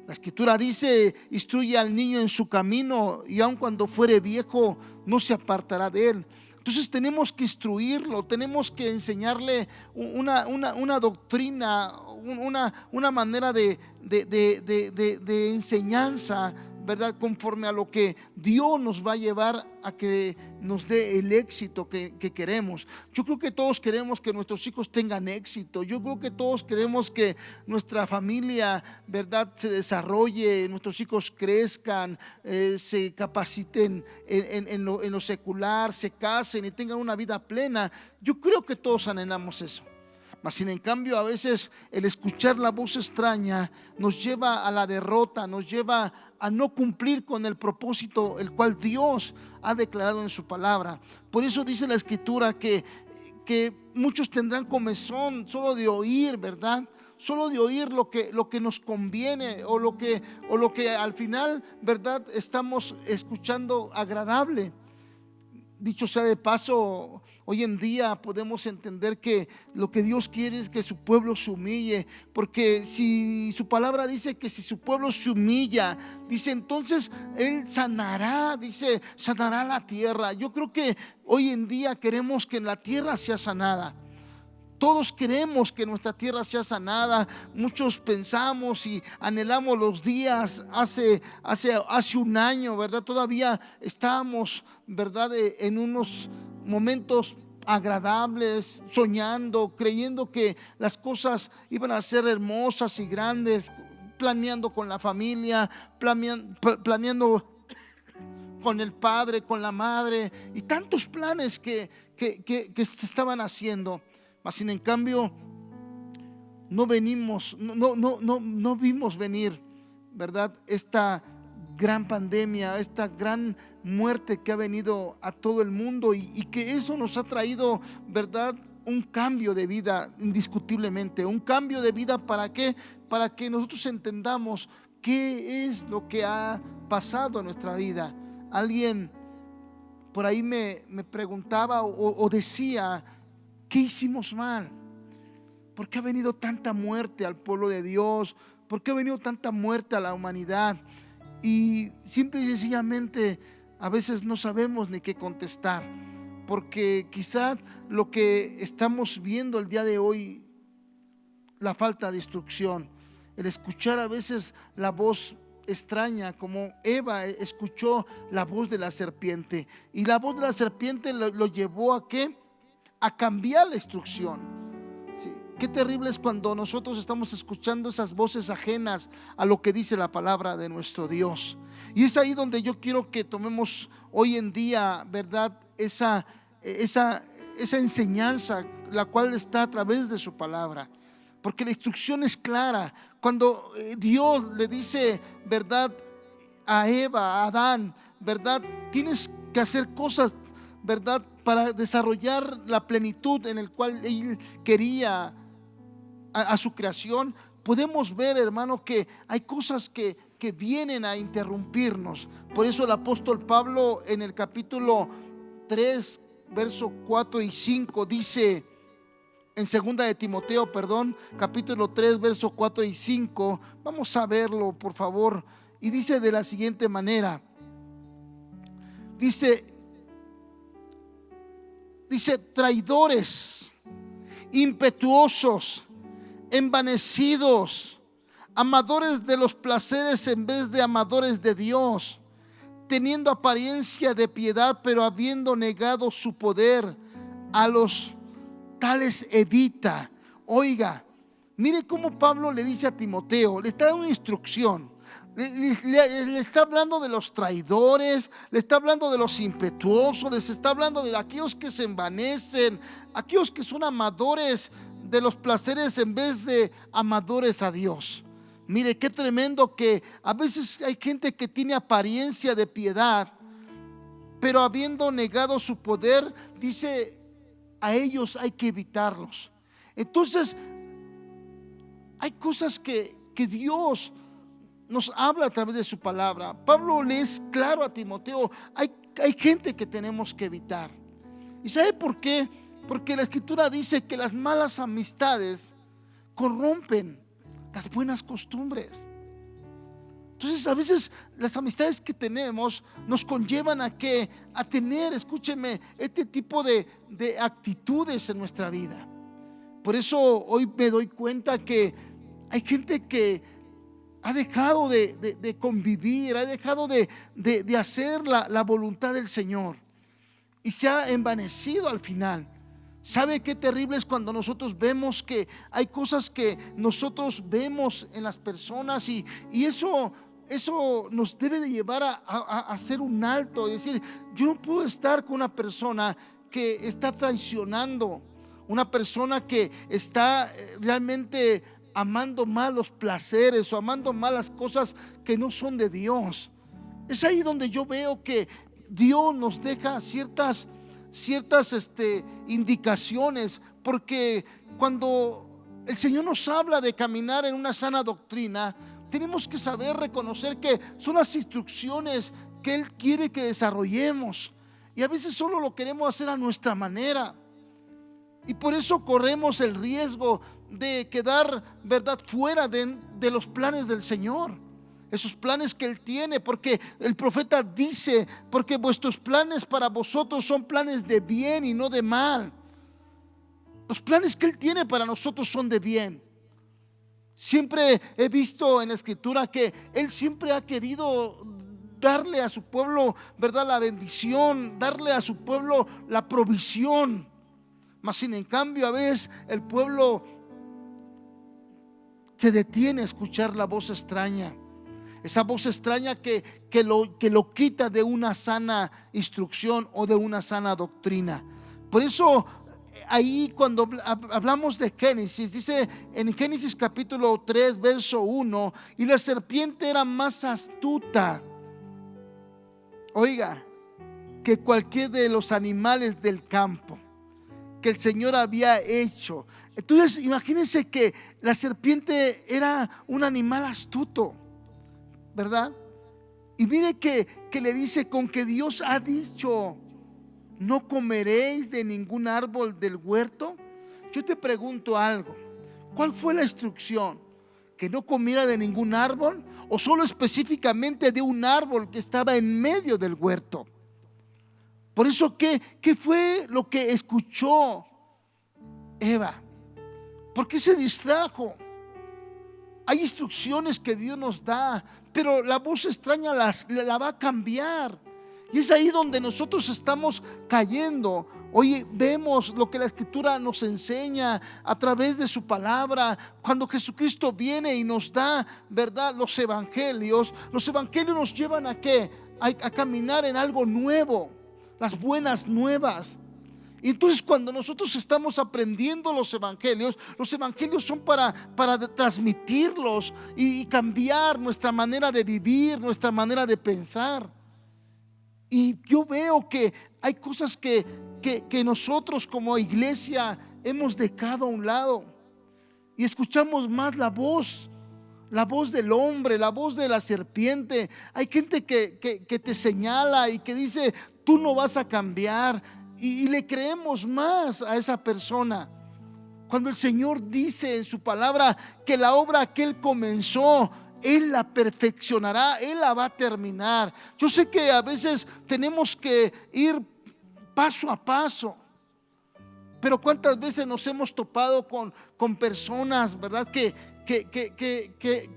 La Escritura dice, instruye al niño en su camino y aun cuando fuere viejo no se apartará de él. Entonces tenemos que instruirlo, tenemos que enseñarle una doctrina, una manera de enseñanza, ¿verdad? Conforme a lo que Dios nos va a llevar a que nos dé el éxito que queremos. Yo creo que todos queremos que nuestros hijos tengan éxito. Yo creo que todos queremos que nuestra familia, ¿verdad?, se desarrolle, nuestros hijos crezcan, se capaciten en lo secular, se casen y tengan una vida plena. Yo creo que todos anhelamos eso. Mas sin en cambio a veces el escuchar la voz extraña nos lleva a la derrota, nos lleva a no cumplir con el propósito el cual Dios ha declarado en su palabra. Por eso dice la Escritura que muchos tendrán comezón solo de oír, ¿verdad? Solo de oír lo que nos conviene o lo que al final, ¿verdad?, estamos escuchando agradable. Dicho sea de paso, hoy en día podemos entender que lo que Dios quiere es que su pueblo se humille, porque si su palabra dice que si su pueblo se humilla, dice entonces Él sanará, dice sanará la tierra. Yo creo que hoy en día queremos que la tierra sea sanada. Todos queremos que nuestra tierra sea sanada. Muchos pensamos y anhelamos los días hace un año, ¿verdad? Todavía estábamos, ¿verdad?, en unos momentos agradables, soñando, creyendo que las cosas iban a ser hermosas y grandes, planeando con la familia, planeando con el padre, con la madre, y tantos planes que se estaban haciendo. Mas sin en cambio no vimos venir, ¿verdad?, esta gran pandemia, esta gran muerte que ha venido a todo el mundo, y que eso nos ha traído, ¿verdad?, un cambio de vida, indiscutiblemente. Un cambio de vida, ¿para qué? Para que nosotros entendamos qué es lo que ha pasado en nuestra vida. Alguien por ahí me preguntaba o decía, ¿qué hicimos mal? ¿Por qué ha venido tanta muerte al pueblo de Dios? ¿Por qué ha venido tanta muerte a la humanidad? Y simple y sencillamente a veces no sabemos ni qué contestar, porque quizás lo que estamos viendo el día de hoy, la falta de instrucción, el escuchar a veces la voz extraña, como Eva escuchó la voz de la serpiente, y la voz de la serpiente lo llevó a ¿qué? A cambiar la instrucción. Sí. Qué terrible es cuando nosotros estamos escuchando esas voces ajenas a lo que dice la palabra de nuestro Dios. Y es ahí donde yo quiero que tomemos hoy en día, ¿verdad?, esa enseñanza, la cual está a través de su palabra, porque la instrucción es clara. Cuando Dios le dice, ¿verdad?, a Eva, a Adán, ¿verdad?, tienes que hacer cosas, ¿verdad?, para desarrollar la plenitud en el cual Él quería a su creación. Podemos ver, hermano, que hay cosas que vienen a interrumpirnos. Por eso el apóstol Pablo en el capítulo 3, verso 4 y 5 dice, en segunda de Timoteo, capítulo 3, verso 4 y 5, vamos a verlo, por favor. Y dice de la siguiente manera, dice traidores, impetuosos, envanecidos, amadores de los placeres en vez de amadores de Dios, teniendo apariencia de piedad, pero habiendo negado su poder, a los tales evita. Oiga, mire cómo Pablo le dice a Timoteo, le está dando una instrucción. Le está hablando de los traidores, le está hablando de los impetuosos, les está hablando de aquellos que se envanecen, aquellos que son amadores de los placeres en vez de amadores a Dios. Mire qué tremendo que a veces hay gente que tiene apariencia de piedad, pero habiendo negado su poder, dice, a ellos hay que evitarlos. Entonces hay cosas que Dios nos habla a través de su palabra. Pablo le es claro a Timoteo, hay gente que tenemos que evitar. ¿Y sabe por qué? Porque la escritura dice que las malas amistades corrompen las buenas costumbres. Entonces a veces las amistades que tenemos nos conllevan a tener, escúcheme, este tipo de actitudes en nuestra vida. Por eso hoy me doy cuenta que hay gente que ha dejado de convivir, ha dejado de hacer la voluntad del Señor y se ha envanecido al final. ¿Sabe qué terrible es cuando nosotros vemos que hay cosas que nosotros vemos en las personas y eso nos debe de llevar a hacer un alto y decir, yo no puedo estar con una persona que está traicionando, una persona que está realmente amando mal los placeres o amando mal las cosas que no son de Dios. Es ahí donde yo veo que Dios nos deja ciertas indicaciones, porque cuando el Señor nos habla de caminar en una sana doctrina, tenemos que saber reconocer que son las instrucciones que Él quiere que desarrollemos, y a veces solo lo queremos hacer a nuestra manera, y por eso corremos el riesgo de quedar, ¿verdad?, fuera de los planes del Señor, esos planes que Él tiene, porque el profeta dice, porque vuestros planes para vosotros son planes de bien y no de mal. Los planes que Él tiene para nosotros son de bien. Siempre he visto en la escritura que Él siempre ha querido darle a su pueblo, ¿verdad?, la bendición, darle a su pueblo la provisión. Mas sin en cambio a veces el pueblo se detiene a escuchar la voz extraña. esa voz extraña que lo quita de una sana instrucción o de una sana doctrina. Por eso ahí cuando hablamos de Génesis, dice en Génesis capítulo 3 verso 1, y la serpiente era más astuta, oiga, que cualquier de los animales del campo que el Señor había hecho. Entonces imagínense que la serpiente era un animal astuto, ¿verdad? Y mire que le dice, con que Dios ha dicho, no comeréis de ningún árbol del huerto. Yo te pregunto algo, ¿cuál fue la instrucción? ¿Que no comiera de ningún árbol o solo específicamente de un árbol que estaba en medio del huerto? Por eso, ¿qué fue lo que escuchó Eva? ¿Por qué se distrajo? Hay instrucciones que Dios nos da, pero la voz extraña la va a cambiar. Y es ahí donde nosotros estamos cayendo. Hoy vemos lo que la Escritura nos enseña a través de su palabra. Cuando Jesucristo viene y nos da, ¿verdad?, los evangelios nos llevan ¿a qué? A caminar en algo nuevo, las buenas nuevas. Y entonces cuando nosotros estamos aprendiendo los evangelios son para transmitirlos y cambiar nuestra manera de vivir, nuestra manera de pensar. Y yo veo que hay cosas que nosotros como iglesia hemos dejado a un lado y escuchamos más la voz del hombre, la voz de la serpiente. Hay gente que te señala y que dice, tú no vas a cambiar, y le creemos más a esa persona, cuando el Señor dice en su palabra que la obra que Él comenzó, Él la perfeccionará, Él la va a terminar. Yo sé que a veces tenemos que ir paso a paso, pero cuántas veces nos hemos topado con personas, ¿verdad?, que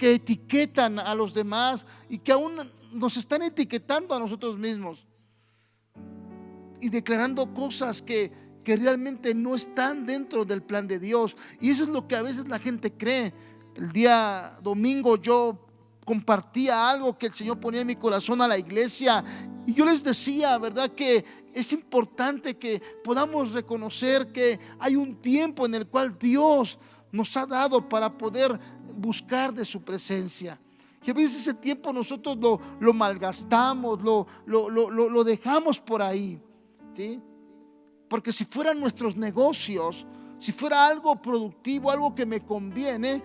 etiquetan a los demás y que aún nos están etiquetando a nosotros mismos y declarando cosas que realmente no están dentro del plan de Dios. Y eso es lo que a veces la gente cree. El día domingo yo compartía algo que el Señor ponía en mi corazón a la iglesia, y yo les decía, ¿verdad?, que es importante que podamos reconocer que hay un tiempo en el cual Dios nos ha dado para poder buscar de su presencia. Y a veces ese tiempo nosotros lo malgastamos, lo dejamos por ahí, ¿sí? Porque si fueran nuestros negocios, si fuera algo productivo, algo que me conviene,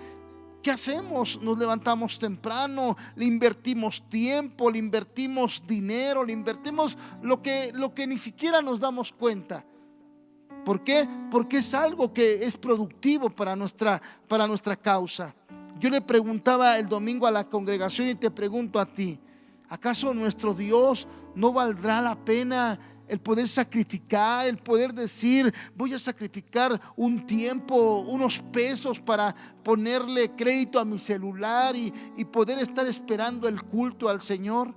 ¿qué hacemos? Nos levantamos temprano, le invertimos tiempo, le invertimos dinero, le invertimos lo que ni siquiera nos damos cuenta. ¿Por qué? Porque es algo que es productivo para nuestra causa. Yo le preguntaba el domingo a la congregación y te pregunto a ti, ¿acaso nuestro Dios no valdrá la pena el poder sacrificar, el poder decir, voy a sacrificar un tiempo, unos pesos para ponerle crédito a mi celular y poder estar esperando el culto al Señor?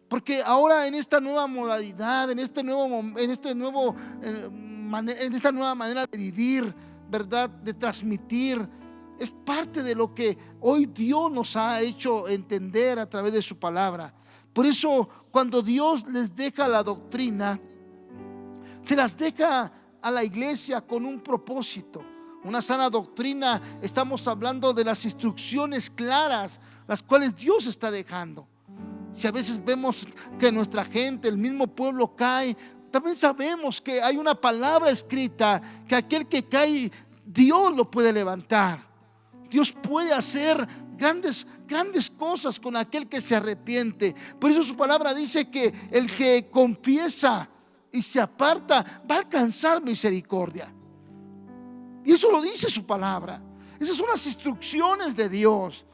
Porque ahora en esta nueva modalidad, en esta nueva manera de vivir, ¿verdad?, de transmitir, es parte de lo que hoy Dios nos ha hecho entender a través de su palabra. Por eso, cuando Dios les deja la doctrina, se las deja a la iglesia con un propósito. Una sana doctrina, estamos hablando de las instrucciones claras, las cuales Dios está dejando. Si a veces vemos que nuestra gente, el mismo pueblo cae, también sabemos que hay una palabra escrita, que aquel que cae, Dios lo puede levantar. Dios puede hacer grandes cosas con aquel que se arrepiente. Por eso su palabra dice que el que confiesa y se aparta va a alcanzar misericordia. Y eso lo dice su palabra. Esas son las instrucciones de Dios.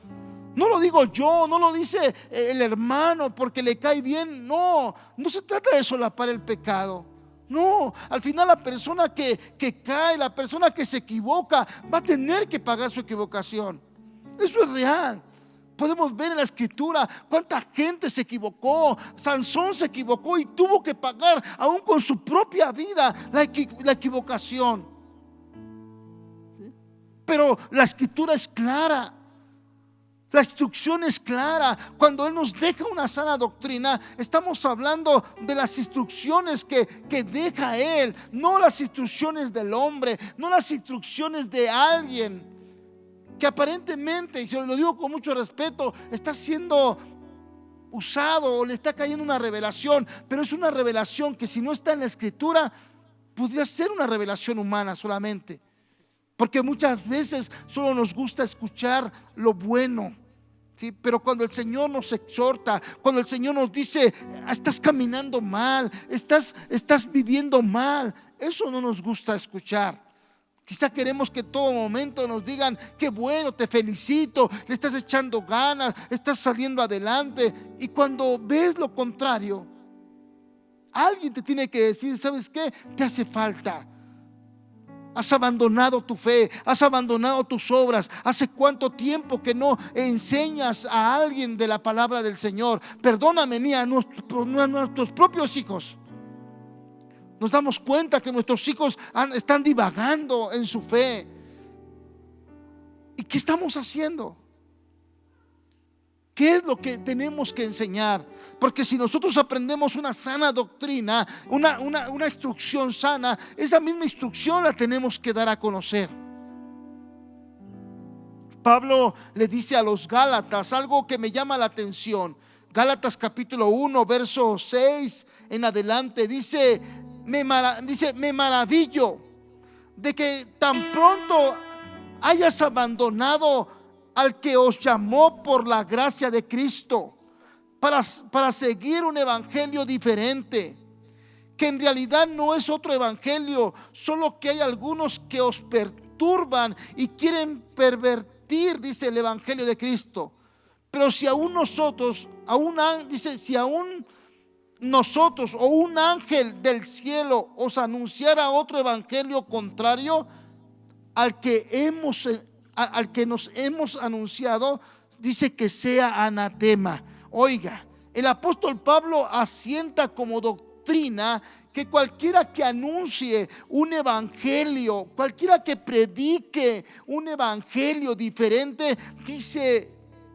No lo digo yo, no lo dice el hermano porque le cae bien. No se trata de solapar el pecado. No, al final la persona que cae, la persona que se equivoca, va a tener que pagar su equivocación. Eso es real. Podemos ver en la escritura cuánta gente se equivocó. Sansón se equivocó y tuvo que pagar aún con su propia vida la equivocación. Pero la escritura es clara. La instrucción es clara. Cuando Él nos deja una sana doctrina, estamos hablando de las instrucciones que deja Él, no las instrucciones del hombre, no las instrucciones de alguien que aparentemente, y se lo digo con mucho respeto, está siendo usado o le está cayendo una revelación, pero es una revelación que, si no está en la Escritura, podría ser una revelación humana solamente. Porque muchas veces solo nos gusta escuchar lo bueno, ¿sí? Pero cuando el Señor nos exhorta, cuando el Señor nos dice: estás caminando mal, estás viviendo mal, eso no nos gusta escuchar. Quizá queremos que todo momento nos digan: qué bueno, te felicito, le estás echando ganas, estás saliendo adelante. Y cuando ves lo contrario, alguien te tiene que decir: ¿sabes qué? Te hace falta. Has abandonado tu fe, has abandonado tus obras. ¿Hace cuánto tiempo que no enseñas a alguien de la palabra del Señor? Perdóname, ni a nuestros propios hijos. Nos damos cuenta que nuestros hijos están divagando en su fe. ¿Y qué estamos haciendo? ¿Qué es lo que tenemos que enseñar? Porque si nosotros aprendemos una sana doctrina, una instrucción sana, esa misma instrucción la tenemos que dar a conocer. Pablo le dice a los Gálatas algo que me llama la atención. Gálatas capítulo 1, verso 6 en adelante, dice: me maravillo de que tan pronto hayas abandonado al que os llamó por la gracia de Cristo para seguir un evangelio diferente, que en realidad no es otro evangelio, solo que hay algunos que os perturban y quieren pervertir, dice, el evangelio de Cristo. Pero si aún nosotros, si aún nosotros o un ángel del cielo os anunciara otro evangelio contrario al que nos hemos anunciado, dice que sea anatema. Oiga, el apóstol Pablo asienta como doctrina que cualquiera que anuncie un evangelio, cualquiera que predique un evangelio diferente, dice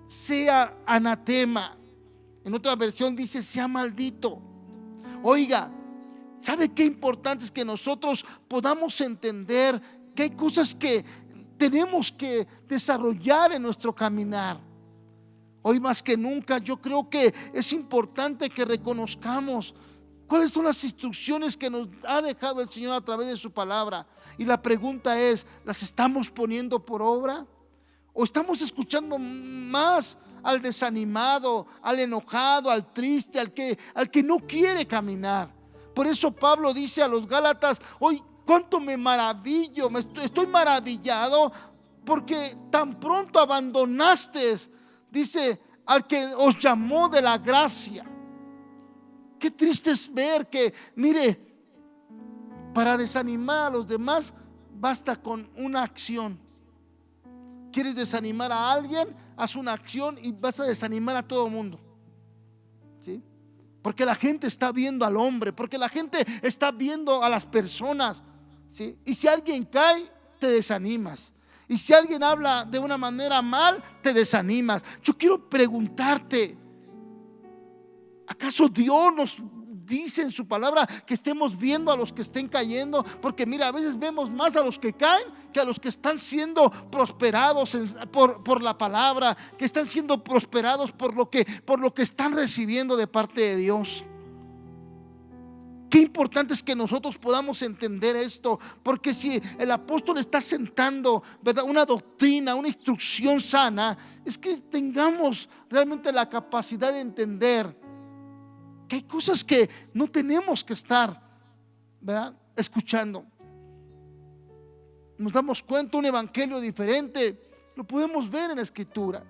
sea anatema. En otra versión dice sea maldito. Oiga, ¿sabe qué importante es que nosotros podamos entender que hay cosas que tenemos que desarrollar en nuestro caminar? Hoy más que nunca yo creo que es importante que reconozcamos cuáles son las instrucciones que nos ha dejado el Señor a través de su palabra. Y la pregunta es: ¿las estamos poniendo por obra? ¿O estamos escuchando más al desanimado, al enojado, al triste, al que no quiere caminar? Por eso Pablo dice a los Gálatas: hoy cuánto me maravillo, estoy maravillado porque tan pronto abandonaste, dice, al que os llamó de la gracia. Qué triste es ver que, mire, para desanimar a los demás basta con una acción. ¿Quieres desanimar a alguien? Haz una acción y vas a desanimar a todo el mundo. ¿Sí? Porque la gente está viendo al hombre, porque la gente está viendo a las personas. ¿Sí? Y si alguien cae, te desanimas. Y si alguien habla de una manera mal, te desanimas. Yo quiero preguntarte: ¿acaso Dios nos dice en su palabra que estemos viendo a los que estén cayendo? Porque mira, a veces vemos más a los que caen que a los que están siendo prosperados por la palabra, que están siendo prosperados por lo que están recibiendo de parte de Dios. Qué importante es que nosotros podamos entender esto, porque si el apóstol está sentando, ¿verdad?, una doctrina, una instrucción sana, es que tengamos realmente la capacidad de entender que hay cosas que no tenemos que estar, ¿verdad?, escuchando. Nos damos cuenta, un evangelio diferente lo podemos ver en la Escritura.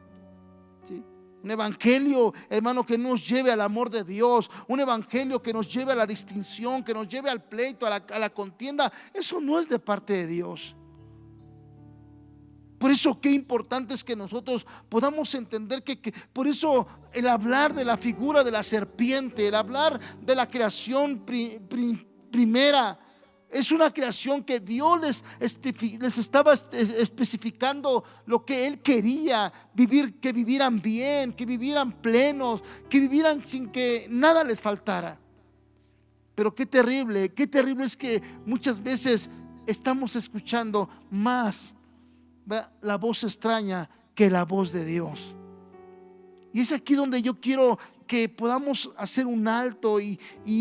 ¿Sí? Un evangelio, hermano, que nos lleve al amor de Dios, un evangelio que nos lleve a la distinción, que nos lleve al pleito, a la contienda. Eso no es de parte de Dios. Por eso qué importante es que nosotros podamos entender que por eso el hablar de la figura de la serpiente, el hablar de la creación primera, Es una creación que Dios les estaba especificando lo que Él quería, que vivieran bien, que vivieran plenos, que vivieran sin que nada les faltara. Pero qué terrible es que muchas veces estamos escuchando más la voz extraña que la voz de Dios. Y es aquí donde yo quiero que podamos hacer un alto y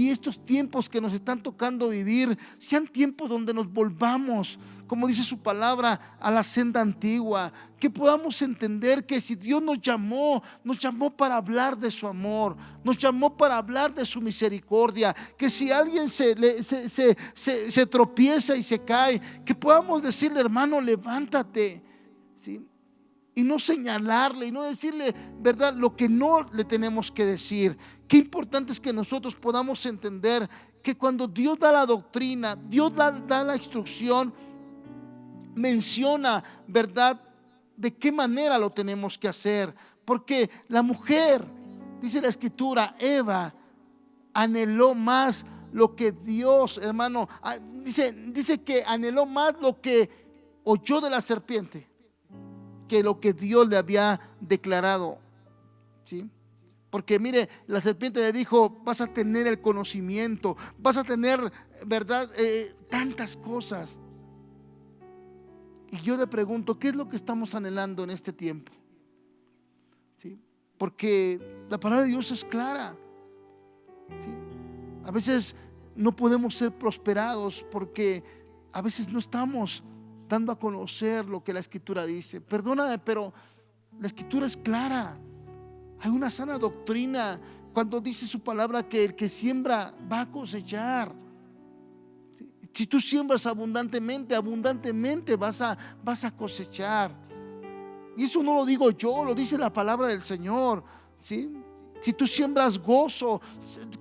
estos tiempos que nos están tocando vivir sean tiempos donde nos volvamos, como dice su palabra, a la senda antigua. Que podamos entender que si Dios nos llamó para hablar de su amor, nos llamó para hablar de su misericordia. Que si alguien se tropieza y se cae, que podamos decirle: hermano, levántate, ¿sí? Y no señalarle y no decirle, ¿verdad?, lo que no le tenemos que decir. Qué importante es que nosotros podamos entender que cuando Dios da la doctrina, Dios da la instrucción, menciona, ¿verdad?, de qué manera lo tenemos que hacer. Porque la mujer, dice la Escritura, Eva anheló más lo que Dios, hermano, dice que anheló más lo que oyó de la serpiente que lo que Dios le había declarado, ¿sí? Porque mire, la serpiente le dijo: vas a tener el conocimiento, vas a tener, ¿verdad?, tantas cosas. Y yo le pregunto: ¿qué es lo que estamos anhelando en este tiempo? ¿Sí? Porque la palabra de Dios es clara, ¿sí? A veces no podemos ser prosperados porque a veces no estamos dando a conocer lo que la Escritura dice. Perdóname, pero la Escritura es clara. Hay una sana doctrina cuando dice su palabra que el que siembra va a cosechar. Si tú siembras abundantemente vas a cosechar. Y eso no lo digo yo, lo dice la palabra del Señor, ¿sí? Si tú siembras gozo,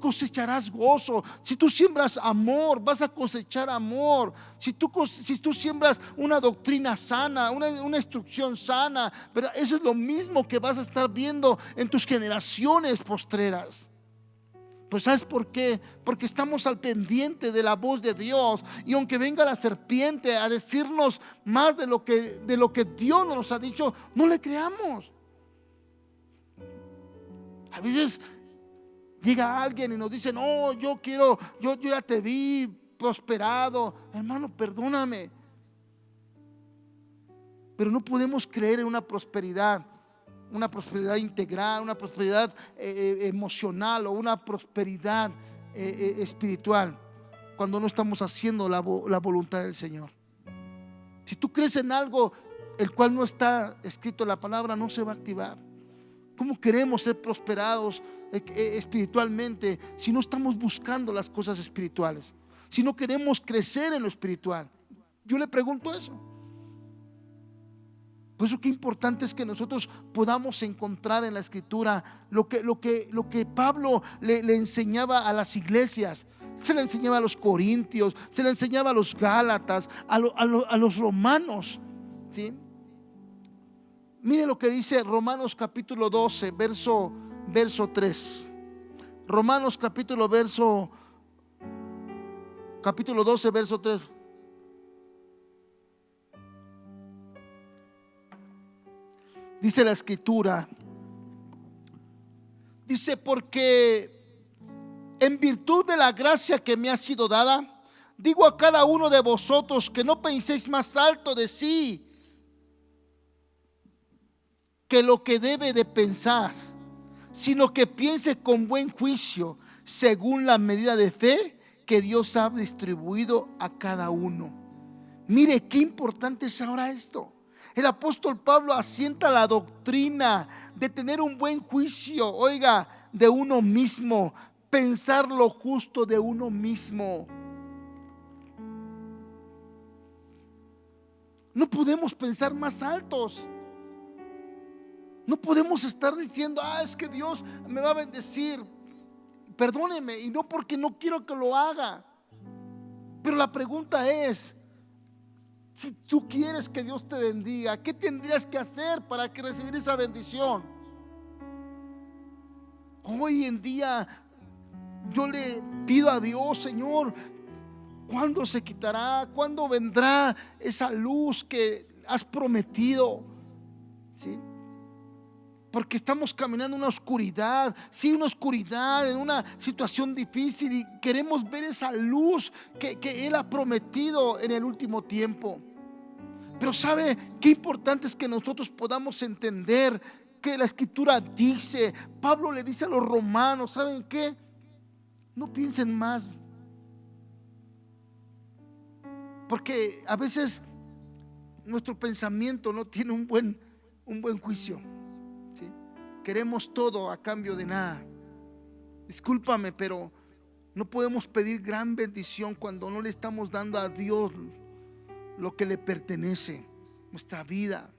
cosecharás gozo. Si tú siembras amor, vas a cosechar amor. Si tú siembras una doctrina sana, una instrucción sana, ¿verdad?, eso es lo mismo que vas a estar viendo en tus generaciones postreras. Pues ¿sabes por qué? Porque estamos al pendiente de la voz de Dios. Y aunque venga la serpiente a decirnos más de lo que Dios nos ha dicho, no le creamos. A veces llega alguien y nos dice: no, yo ya te vi prosperado. Hermano, perdóname, pero no podemos creer en una prosperidad integral, una prosperidad emocional o una prosperidad espiritual cuando no estamos haciendo la voluntad del Señor. Si tú crees en algo el cual no está escrito en la palabra, no se va a activar. ¿Cómo queremos ser prosperados espiritualmente si no estamos buscando las cosas espirituales? Si no queremos crecer en lo espiritual. Yo le pregunto eso. Por eso qué importante es que nosotros podamos encontrar en la Escritura lo que Pablo le enseñaba a las iglesias. Se le enseñaba a los corintios, se le enseñaba a los gálatas, a los romanos, ¿sí? Mire lo que dice Romanos capítulo 12, verso 3. Romanos capítulo 12, verso 3. Dice la Escritura, dice: porque en virtud de la gracia que me ha sido dada, digo a cada uno de vosotros que no penséis más alto de sí que lo que debe de pensar, sino que piense con buen juicio, según la medida de fe que Dios ha distribuido a cada uno. Mire qué importante es ahora esto. El apóstol Pablo asienta la doctrina de tener un buen juicio, oiga, de uno mismo, pensar lo justo de uno mismo. No podemos pensar más altos. No podemos estar diciendo: es que Dios me va a bendecir. Perdóneme, y no porque no quiero que lo haga. Pero la pregunta es: si tú quieres que Dios te bendiga, ¿qué tendrías que hacer para que recibir esa bendición? Hoy en día yo le pido a Dios: Señor, ¿Cuándo se quitará? ¿Cuándo vendrá esa luz que has prometido? ¿Sí? Porque estamos caminando en una oscuridad, sí, una oscuridad, en una situación difícil, y queremos ver esa luz que Él ha prometido en el último tiempo. Pero ¿sabe qué importante es que nosotros podamos entender que la Escritura dice? Pablo le dice a los romanos, ¿saben qué? No piensen más, porque a veces nuestro pensamiento no tiene un buen juicio, ¿sí? Queremos todo a cambio de nada. Discúlpame, pero no podemos pedir gran bendición cuando no le estamos dando a Dios lo que le pertenece, nuestra vida.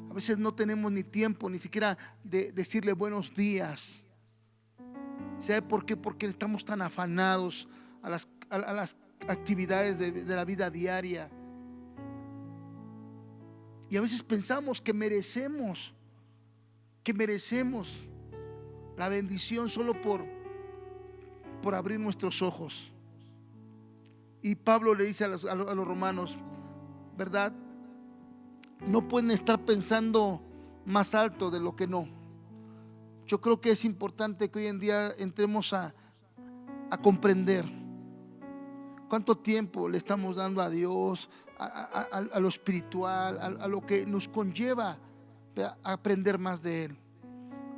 A veces no tenemos ni tiempo ni siquiera de decirle buenos días. ¿Sabe por qué? Porque estamos tan afanados a las actividades de la vida diaria. Y a veces pensamos que merecemos la bendición solo por abrir nuestros ojos. Y Pablo le dice a los romanos, ¿verdad? No pueden estar pensando más alto de lo que no. Yo creo que es importante que hoy en día entremos a comprender cuánto tiempo le estamos dando a Dios, a lo espiritual, a lo que nos conlleva a aprender más de Él.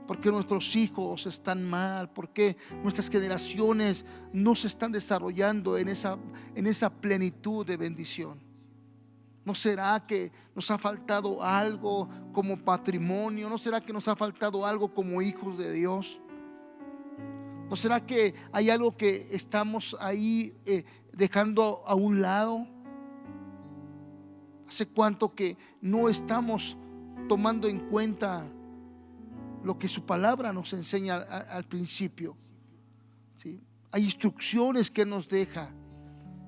Porque nuestros hijos están mal, porque nuestras generaciones no se están desarrollando en esa plenitud de bendición. ¿No será que nos ha faltado algo como patrimonio? ¿No será que nos ha faltado algo como hijos de Dios? ¿No será que hay algo que estamos ahí dejando a un lado? ¿Hace cuánto que no estamos tomando en cuenta lo que su palabra nos enseña al principio? ¿Sí? Hay instrucciones que nos deja,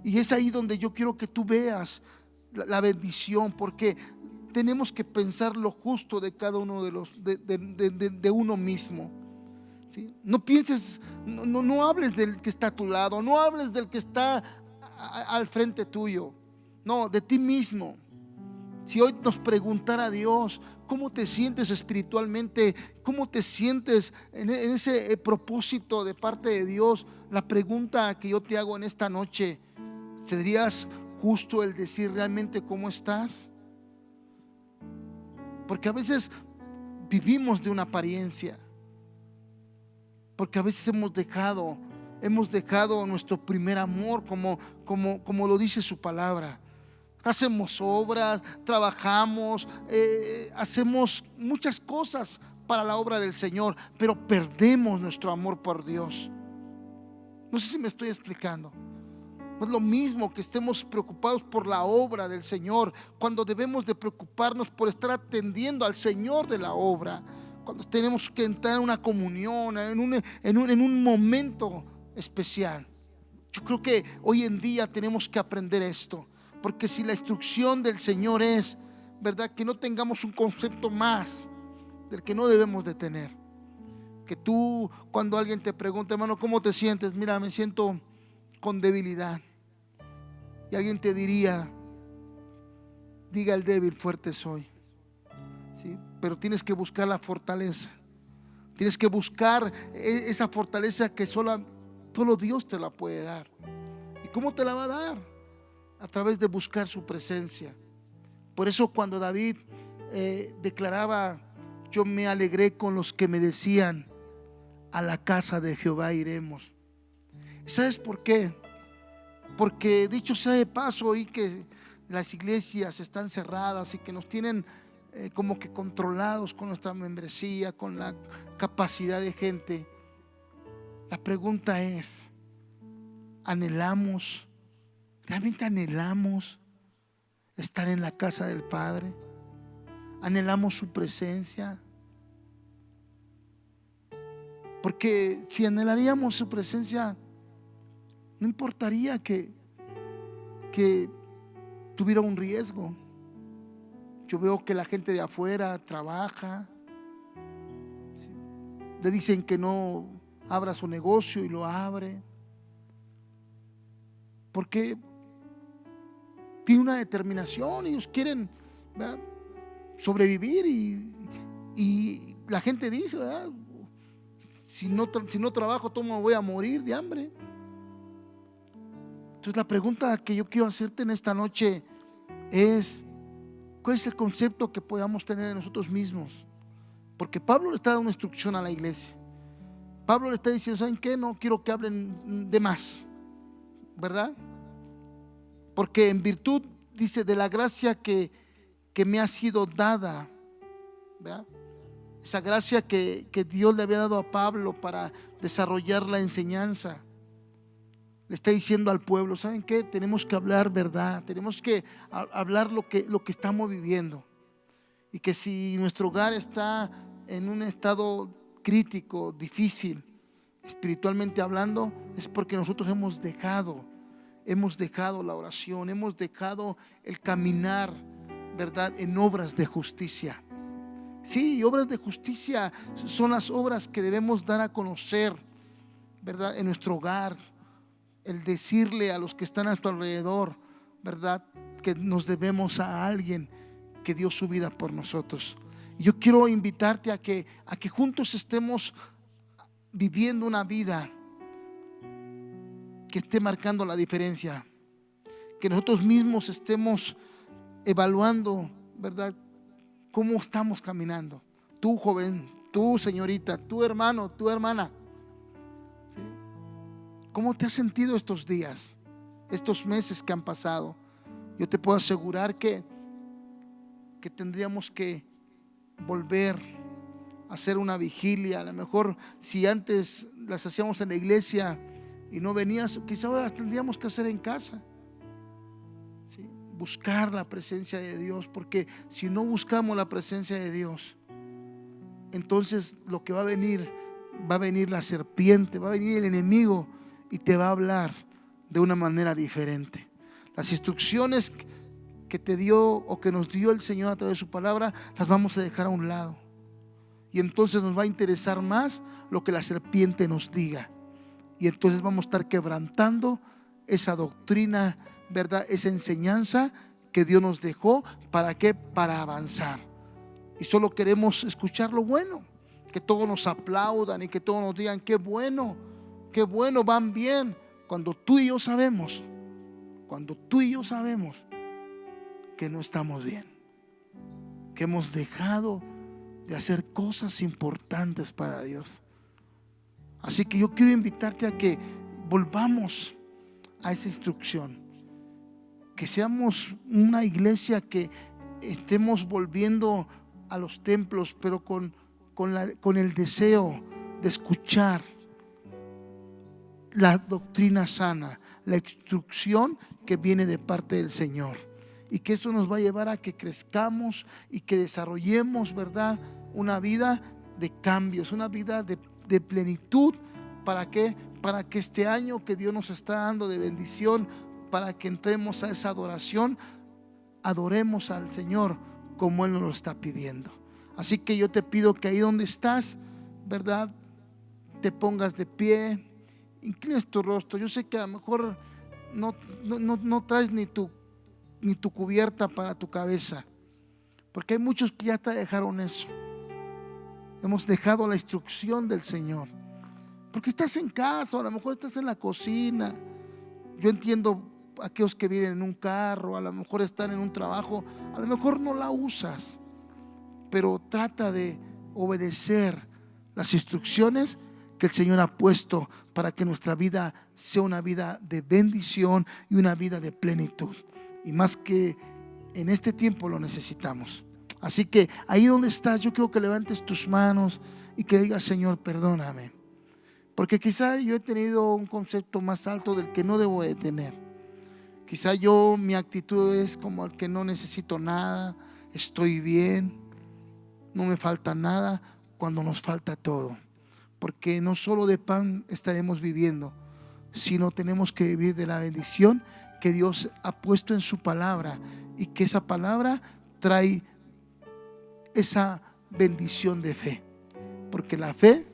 y es ahí donde yo quiero que tú veas la bendición, porque tenemos que pensar lo justo de cada uno de uno mismo. ¿Sí? No pienses, no hables del que está a tu lado, no hables del que está al frente tuyo, no, de ti mismo. Si hoy nos preguntara Dios, ¿cómo te sientes espiritualmente? ¿Cómo te sientes en ese propósito de parte de Dios? La pregunta que yo te hago en esta noche, ¿serías justo el decir realmente cómo estás? Porque a veces vivimos de una apariencia, porque a veces hemos dejado nuestro primer amor, como lo dice su palabra. Hacemos obras, trabajamos, hacemos muchas cosas para la obra del Señor, pero perdemos nuestro amor por Dios. No sé si me estoy explicando. No es lo mismo que estemos preocupados por la obra del Señor, cuando debemos de preocuparnos por estar atendiendo al Señor de la obra, cuando tenemos que entrar en una comunión, en un momento especial. Yo creo que hoy en día tenemos que aprender esto, porque si la instrucción del Señor es, ¿verdad?, que no tengamos un concepto más del que no debemos de tener. Que tú, cuando alguien te pregunta, hermano, ¿cómo te sientes? Mira, me siento con debilidad. Y alguien te diría, diga el débil, fuerte soy. ¿Sí? Pero tienes que buscar la fortaleza. Tienes que buscar esa fortaleza que solo Dios te la puede dar. ¿Y cómo te la va a dar? A través de buscar su presencia. Por eso cuando David declaraba, yo me alegré con los que me decían, a la casa de Jehová iremos. ¿Sabes por qué? Porque dicho sea de paso, oí que las iglesias están cerradas y que nos tienen como que controlados con nuestra membresía, con la capacidad de gente. La pregunta es, ¿realmente anhelamos estar en la casa del Padre? ¿Anhelamos su presencia? Porque si anhelaríamos su presencia, no importaría que tuviera un riesgo. Yo veo que la gente de afuera trabaja, ¿sí? Le dicen que no abra su negocio y lo abre. porque tienen una determinación, ellos quieren, ¿verdad?, sobrevivir y la gente dice, ¿verdad?, si no trabajo, ¿cómo me voy a morir de hambre? Entonces la pregunta que yo quiero hacerte en esta noche es, ¿cuál es el concepto que podamos tener de nosotros mismos? Porque Pablo le está dando una instrucción a la iglesia. Pablo le está diciendo, ¿saben qué? No quiero que hablen de más, ¿verdad? Porque en virtud, dice, de la gracia que me ha sido dada, ¿verdad? Esa gracia que Dios le había dado a Pablo para desarrollar la enseñanza. Le está diciendo al pueblo, ¿saben qué? Tenemos que hablar verdad, tenemos que hablar lo que estamos viviendo. Y que si nuestro hogar está en un estado crítico, difícil, espiritualmente hablando, es porque nosotros hemos dejado la oración, hemos dejado el caminar, ¿verdad?, en obras de justicia. Sí, obras de justicia son las obras que debemos dar a conocer, ¿verdad?, en nuestro hogar. El decirle a los que están a nuestro alrededor, ¿verdad?, que nos debemos a alguien que dio su vida por nosotros. Y yo quiero invitarte a que juntos estemos viviendo una vida que esté marcando la diferencia. Que nosotros mismos estemos evaluando, ¿verdad?, cómo estamos caminando. Tú, joven, tú, señorita, tú, hermano, tú, hermana. ¿Sí? ¿Cómo te has sentido estos días, estos meses que han pasado? Yo te puedo asegurar que tendríamos que volver a hacer una vigilia. A lo mejor si antes las hacíamos en la iglesia y no venías, quizá ahora las tendríamos que hacer en casa. ¿Sí? Buscar la presencia de Dios, porque si no buscamos la presencia de Dios, entonces lo que va a venir la serpiente, va a venir el enemigo y te va a hablar de una manera diferente. Las instrucciones que te dio o que nos dio el Señor a través de su palabra, las vamos a dejar a un lado. Y entonces nos va a interesar más lo que la serpiente nos diga. Y entonces vamos a estar quebrantando esa doctrina, ¿verdad?, esa enseñanza que Dios nos dejó. ¿Para qué? Para avanzar. Y solo queremos escuchar lo bueno, que todos nos aplaudan y que todos nos digan qué bueno, van bien. Cuando tú y yo sabemos que no estamos bien, que hemos dejado de hacer cosas importantes para Dios. Así que yo quiero invitarte a que volvamos a esa instrucción, que seamos una iglesia que estemos volviendo a los templos, pero con el deseo de escuchar la doctrina sana, la instrucción que viene de parte del Señor. Y que eso nos va a llevar a que crezcamos y que desarrollemos, ¿verdad?, una vida de cambios, una vida de plenitud. ¿Para qué? Para que este año que Dios nos está dando de bendición, para que entremos a esa adoración, adoremos al Señor como Él nos lo está pidiendo. Así que yo te pido que ahí donde estás, ¿verdad?, te pongas de pie, inclines tu rostro. Yo sé que a lo mejor no traes ni tu cubierta para tu cabeza, porque hay muchos que ya te dejaron eso. Hemos dejado la instrucción del Señor, porque estás en casa, a lo mejor estás en la cocina. Yo entiendo aquellos que vienen en un carro, a lo mejor están en un trabajo, a lo mejor no la usas, pero trata de obedecer las instrucciones que el Señor ha puesto para que nuestra vida sea una vida de bendición y una vida de plenitud. Y más que en este tiempo lo necesitamos. Así que ahí donde estás, yo quiero que levantes tus manos y que digas: Señor, perdóname, porque quizá yo he tenido un concepto más alto del que no debo de tener. Quizá mi actitud es como el que no necesito nada, estoy bien, no me falta nada, cuando nos falta todo. Porque no solo de pan estaremos viviendo, sino tenemos que vivir de la bendición que Dios ha puesto en su palabra, y que esa palabra trae esa bendición de fe, porque la fe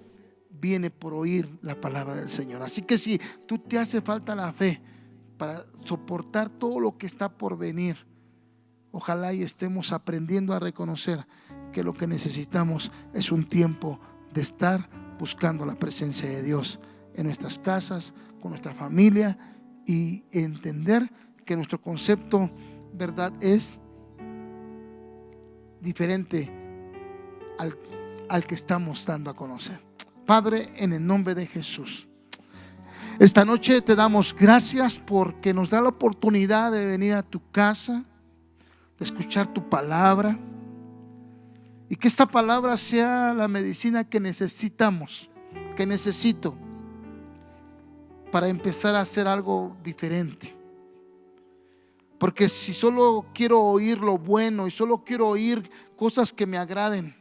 viene por oír la palabra del Señor. Así que si tú te hace falta la fe para soportar todo lo que está por venir. Ojalá y estemos aprendiendo a reconocer que lo que necesitamos es un tiempo de estar buscando la presencia de Dios en nuestras casas, con nuestra familia, y entender que nuestro concepto, verdad, es diferente al que estamos dando a conocer. Padre, en el nombre de Jesús, esta noche te damos gracias porque nos da la oportunidad de venir a tu casa, de escuchar tu palabra, y que esta palabra sea la medicina que necesitamos, que necesito para empezar a hacer algo diferente. Porque si solo quiero oír lo bueno y solo quiero oír cosas que me agraden,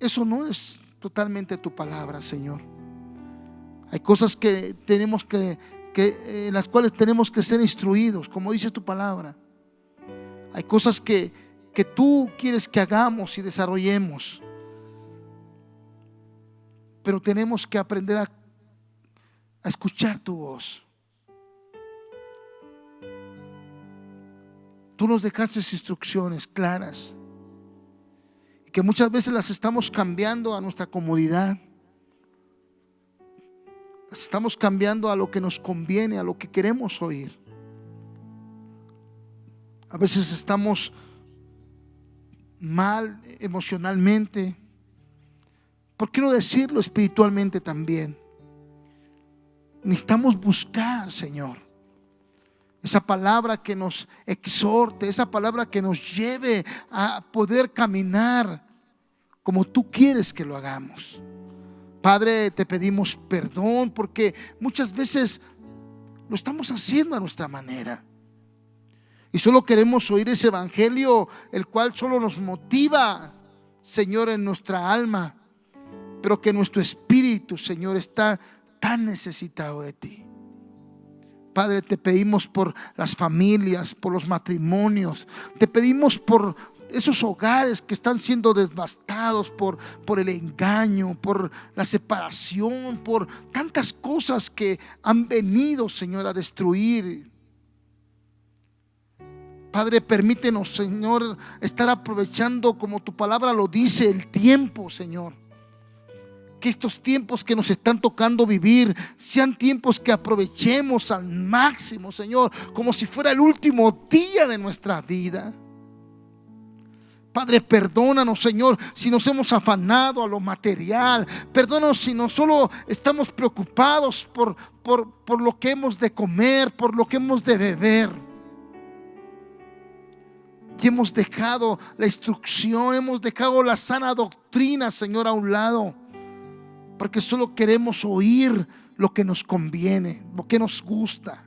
eso no es totalmente tu palabra, Señor. Hay cosas que tenemos en las cuales tenemos que ser instruidos, como dice tu palabra. Hay cosas que tú quieres que hagamos y desarrollemos, pero tenemos que aprender a escuchar tu voz. Tú nos dejaste instrucciones claras, y que muchas veces las estamos cambiando a nuestra comodidad. Las estamos cambiando a lo que nos conviene, a lo que queremos oír. A veces estamos mal emocionalmente. ¿Por qué no decirlo espiritualmente también? Necesitamos buscar, Señor, esa palabra que nos exhorte, esa palabra que nos lleve a poder caminar como tú quieres que lo hagamos. Padre, te pedimos perdón porque muchas veces lo estamos haciendo a nuestra manera y solo queremos oír ese evangelio, el cual solo nos motiva, Señor, en nuestra alma, pero que nuestro espíritu, Señor, está tan necesitado de ti. Padre, te pedimos por las familias, por los matrimonios, te pedimos por esos hogares que están siendo devastados por el engaño, por la separación, por tantas cosas que han venido, Señor, a destruir. Padre, permítenos, Señor, estar aprovechando, como tu palabra lo dice, el tiempo, Señor. Que estos tiempos que nos están tocando vivir sean tiempos que aprovechemos al máximo, Señor, como si fuera el último día de nuestra vida. Padre, perdónanos, Señor, si nos hemos afanado a lo material. Perdónanos si no solo estamos preocupados por lo que hemos de comer, por lo que hemos de beber. Y hemos dejado la instrucción, hemos dejado la sana doctrina, Señor, a un lado, porque solo queremos oír lo que nos conviene, lo que nos gusta.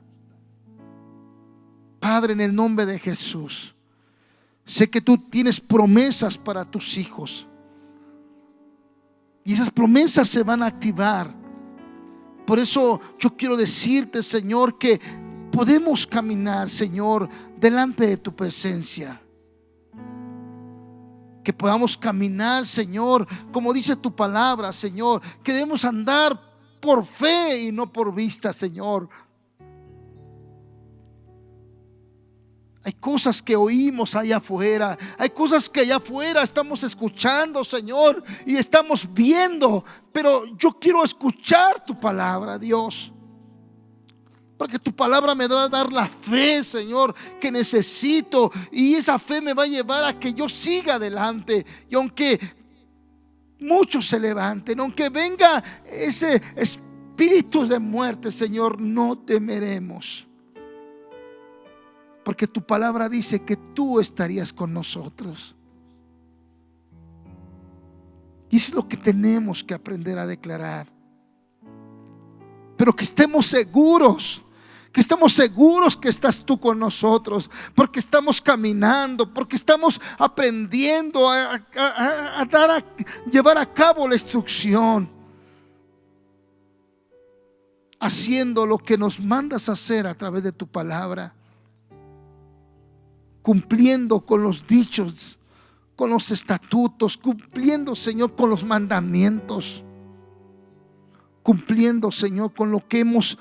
Padre, en el nombre de Jesús, sé que tú tienes promesas para tus hijos y esas promesas se van a activar. Por eso yo quiero decirte, Señor, que podemos caminar, Señor, delante de tu presencia. Que podamos caminar, Señor, como dice tu palabra, Señor, que debemos andar por fe y no por vista, Señor. Hay cosas que oímos allá afuera, hay cosas que allá afuera estamos escuchando, Señor, y estamos viendo, pero yo quiero escuchar tu palabra, Dios. Porque tu palabra me va a dar la fe, Señor, que necesito, y esa fe me va a llevar a que yo siga adelante. Y aunque muchos se levanten, aunque venga ese espíritu de muerte, Señor, no temeremos, porque tu palabra dice que tú estarías con nosotros. Y eso es lo que tenemos que aprender a declarar. Pero que estemos seguros, que estás tú con nosotros, porque estamos caminando, porque estamos aprendiendo a llevar a cabo la instrucción, haciendo lo que nos mandas a hacer a través de tu palabra, cumpliendo con los dichos, con los estatutos, cumpliendo, Señor, con los mandamientos, cumpliendo, Señor, con lo que hemos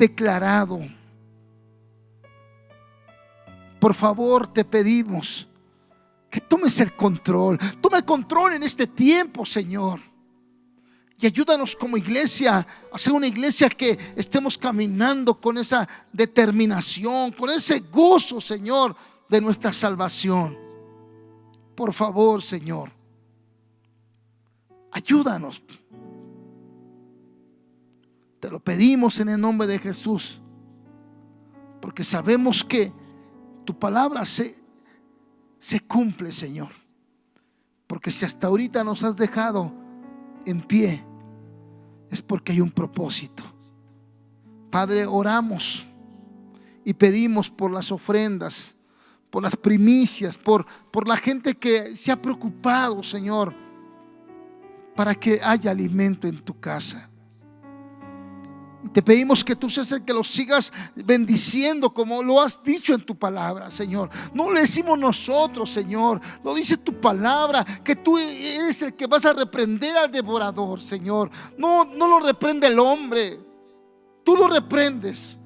declarado. Por favor, te pedimos que tomes el control. Toma el control en este tiempo, Señor. Y ayúdanos como iglesia a ser una iglesia que estemos caminando con esa determinación, con ese gozo, Señor, de nuestra salvación. Por favor, Señor, ayúdanos. Te lo pedimos en el nombre de Jesús, porque sabemos que tu palabra se cumple, Señor. Porque si hasta ahorita nos has dejado en pie, es porque hay un propósito. Padre, oramos y pedimos por las ofrendas, por las primicias, por la gente que se ha preocupado, Señor, para que haya alimento en tu casa. Y te pedimos que tú seas el que los sigas bendiciendo como lo has dicho en tu palabra, Señor. No lo decimos nosotros, Señor, lo dice tu palabra, que tú eres el que vas a reprender al devorador, Señor. No lo reprende el hombre, tú lo reprendes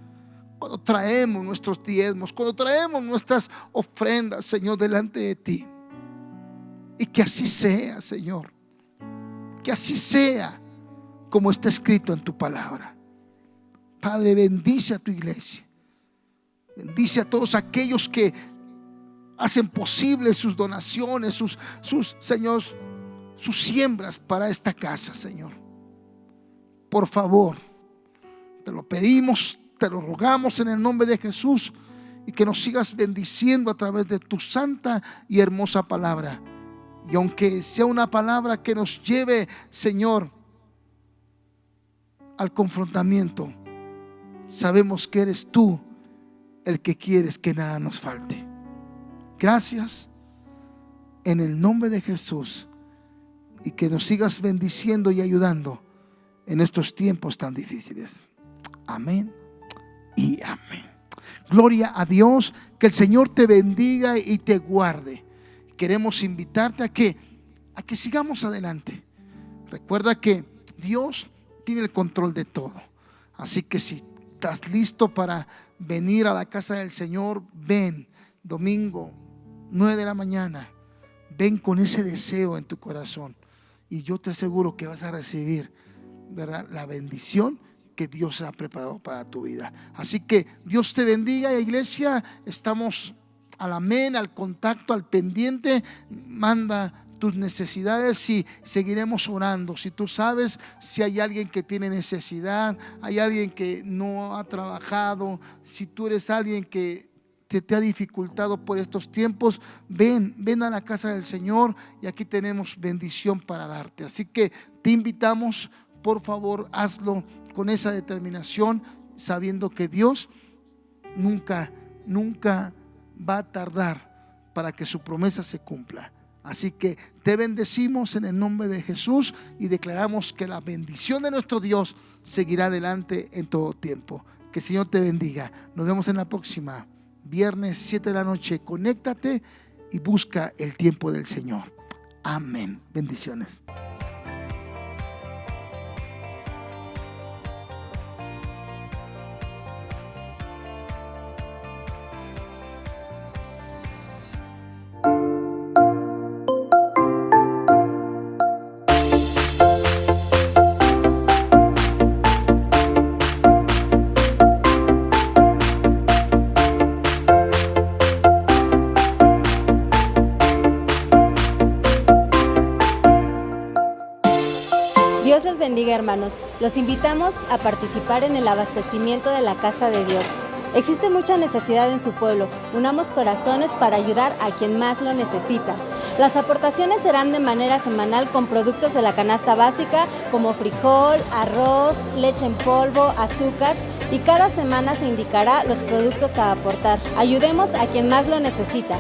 cuando traemos nuestros diezmos, cuando traemos nuestras ofrendas, Señor, delante de ti. Y que así sea, Señor, que así sea como está escrito en tu palabra. Padre, bendice a tu iglesia. Bendice a todos aquellos que hacen posible sus donaciones, sus siembras para esta casa, Señor. Por favor, te lo pedimos, te lo rogamos en el nombre de Jesús, y que nos sigas bendiciendo a través de tu santa y hermosa palabra. Y aunque sea una palabra que nos lleve, Señor, al confrontamiento, sabemos que eres tú el que quieres que nada nos falte. Gracias en el nombre de Jesús, y que nos sigas bendiciendo y ayudando en estos tiempos tan difíciles. Amén y amén. Gloria a Dios. Que el Señor te bendiga y te guarde. Queremos invitarte a que sigamos adelante. Recuerda que Dios tiene el control de todo. Así que si estás listo para venir a la casa del Señor, ven. Domingo 9 de la mañana. Ven con ese deseo en tu corazón, y yo te aseguro que vas a recibir, ¿verdad?, la bendición que Dios ha preparado para tu vida. Así que Dios te bendiga, iglesia. Estamos al amén, al contacto, al pendiente. Manda tus necesidades y seguiremos orando. Si tú sabes, si hay alguien que tiene necesidad, hay alguien que no ha trabajado, si tú eres alguien que te ha dificultado por estos tiempos, ven a la casa del Señor, y aquí tenemos bendición para darte. Así que te invitamos, por favor, hazlo con esa determinación, sabiendo que Dios nunca va a tardar para que su promesa se cumpla. Así que te bendecimos en el nombre de Jesús, y declaramos que la bendición de nuestro Dios seguirá adelante en todo tiempo. Que el Señor te bendiga. Nos vemos en la próxima. Viernes 7 de la noche. Conéctate y busca el tiempo del Señor. Amén. Bendiciones. Dios les bendiga, hermanos. Los invitamos a participar en el abastecimiento de la casa de Dios. Existe mucha necesidad en su pueblo. Unamos corazones para ayudar a quien más lo necesita. Las aportaciones serán de manera semanal con productos de la canasta básica como frijol, arroz, leche en polvo, azúcar, y cada semana se indicará los productos a aportar. Ayudemos a quien más lo necesita.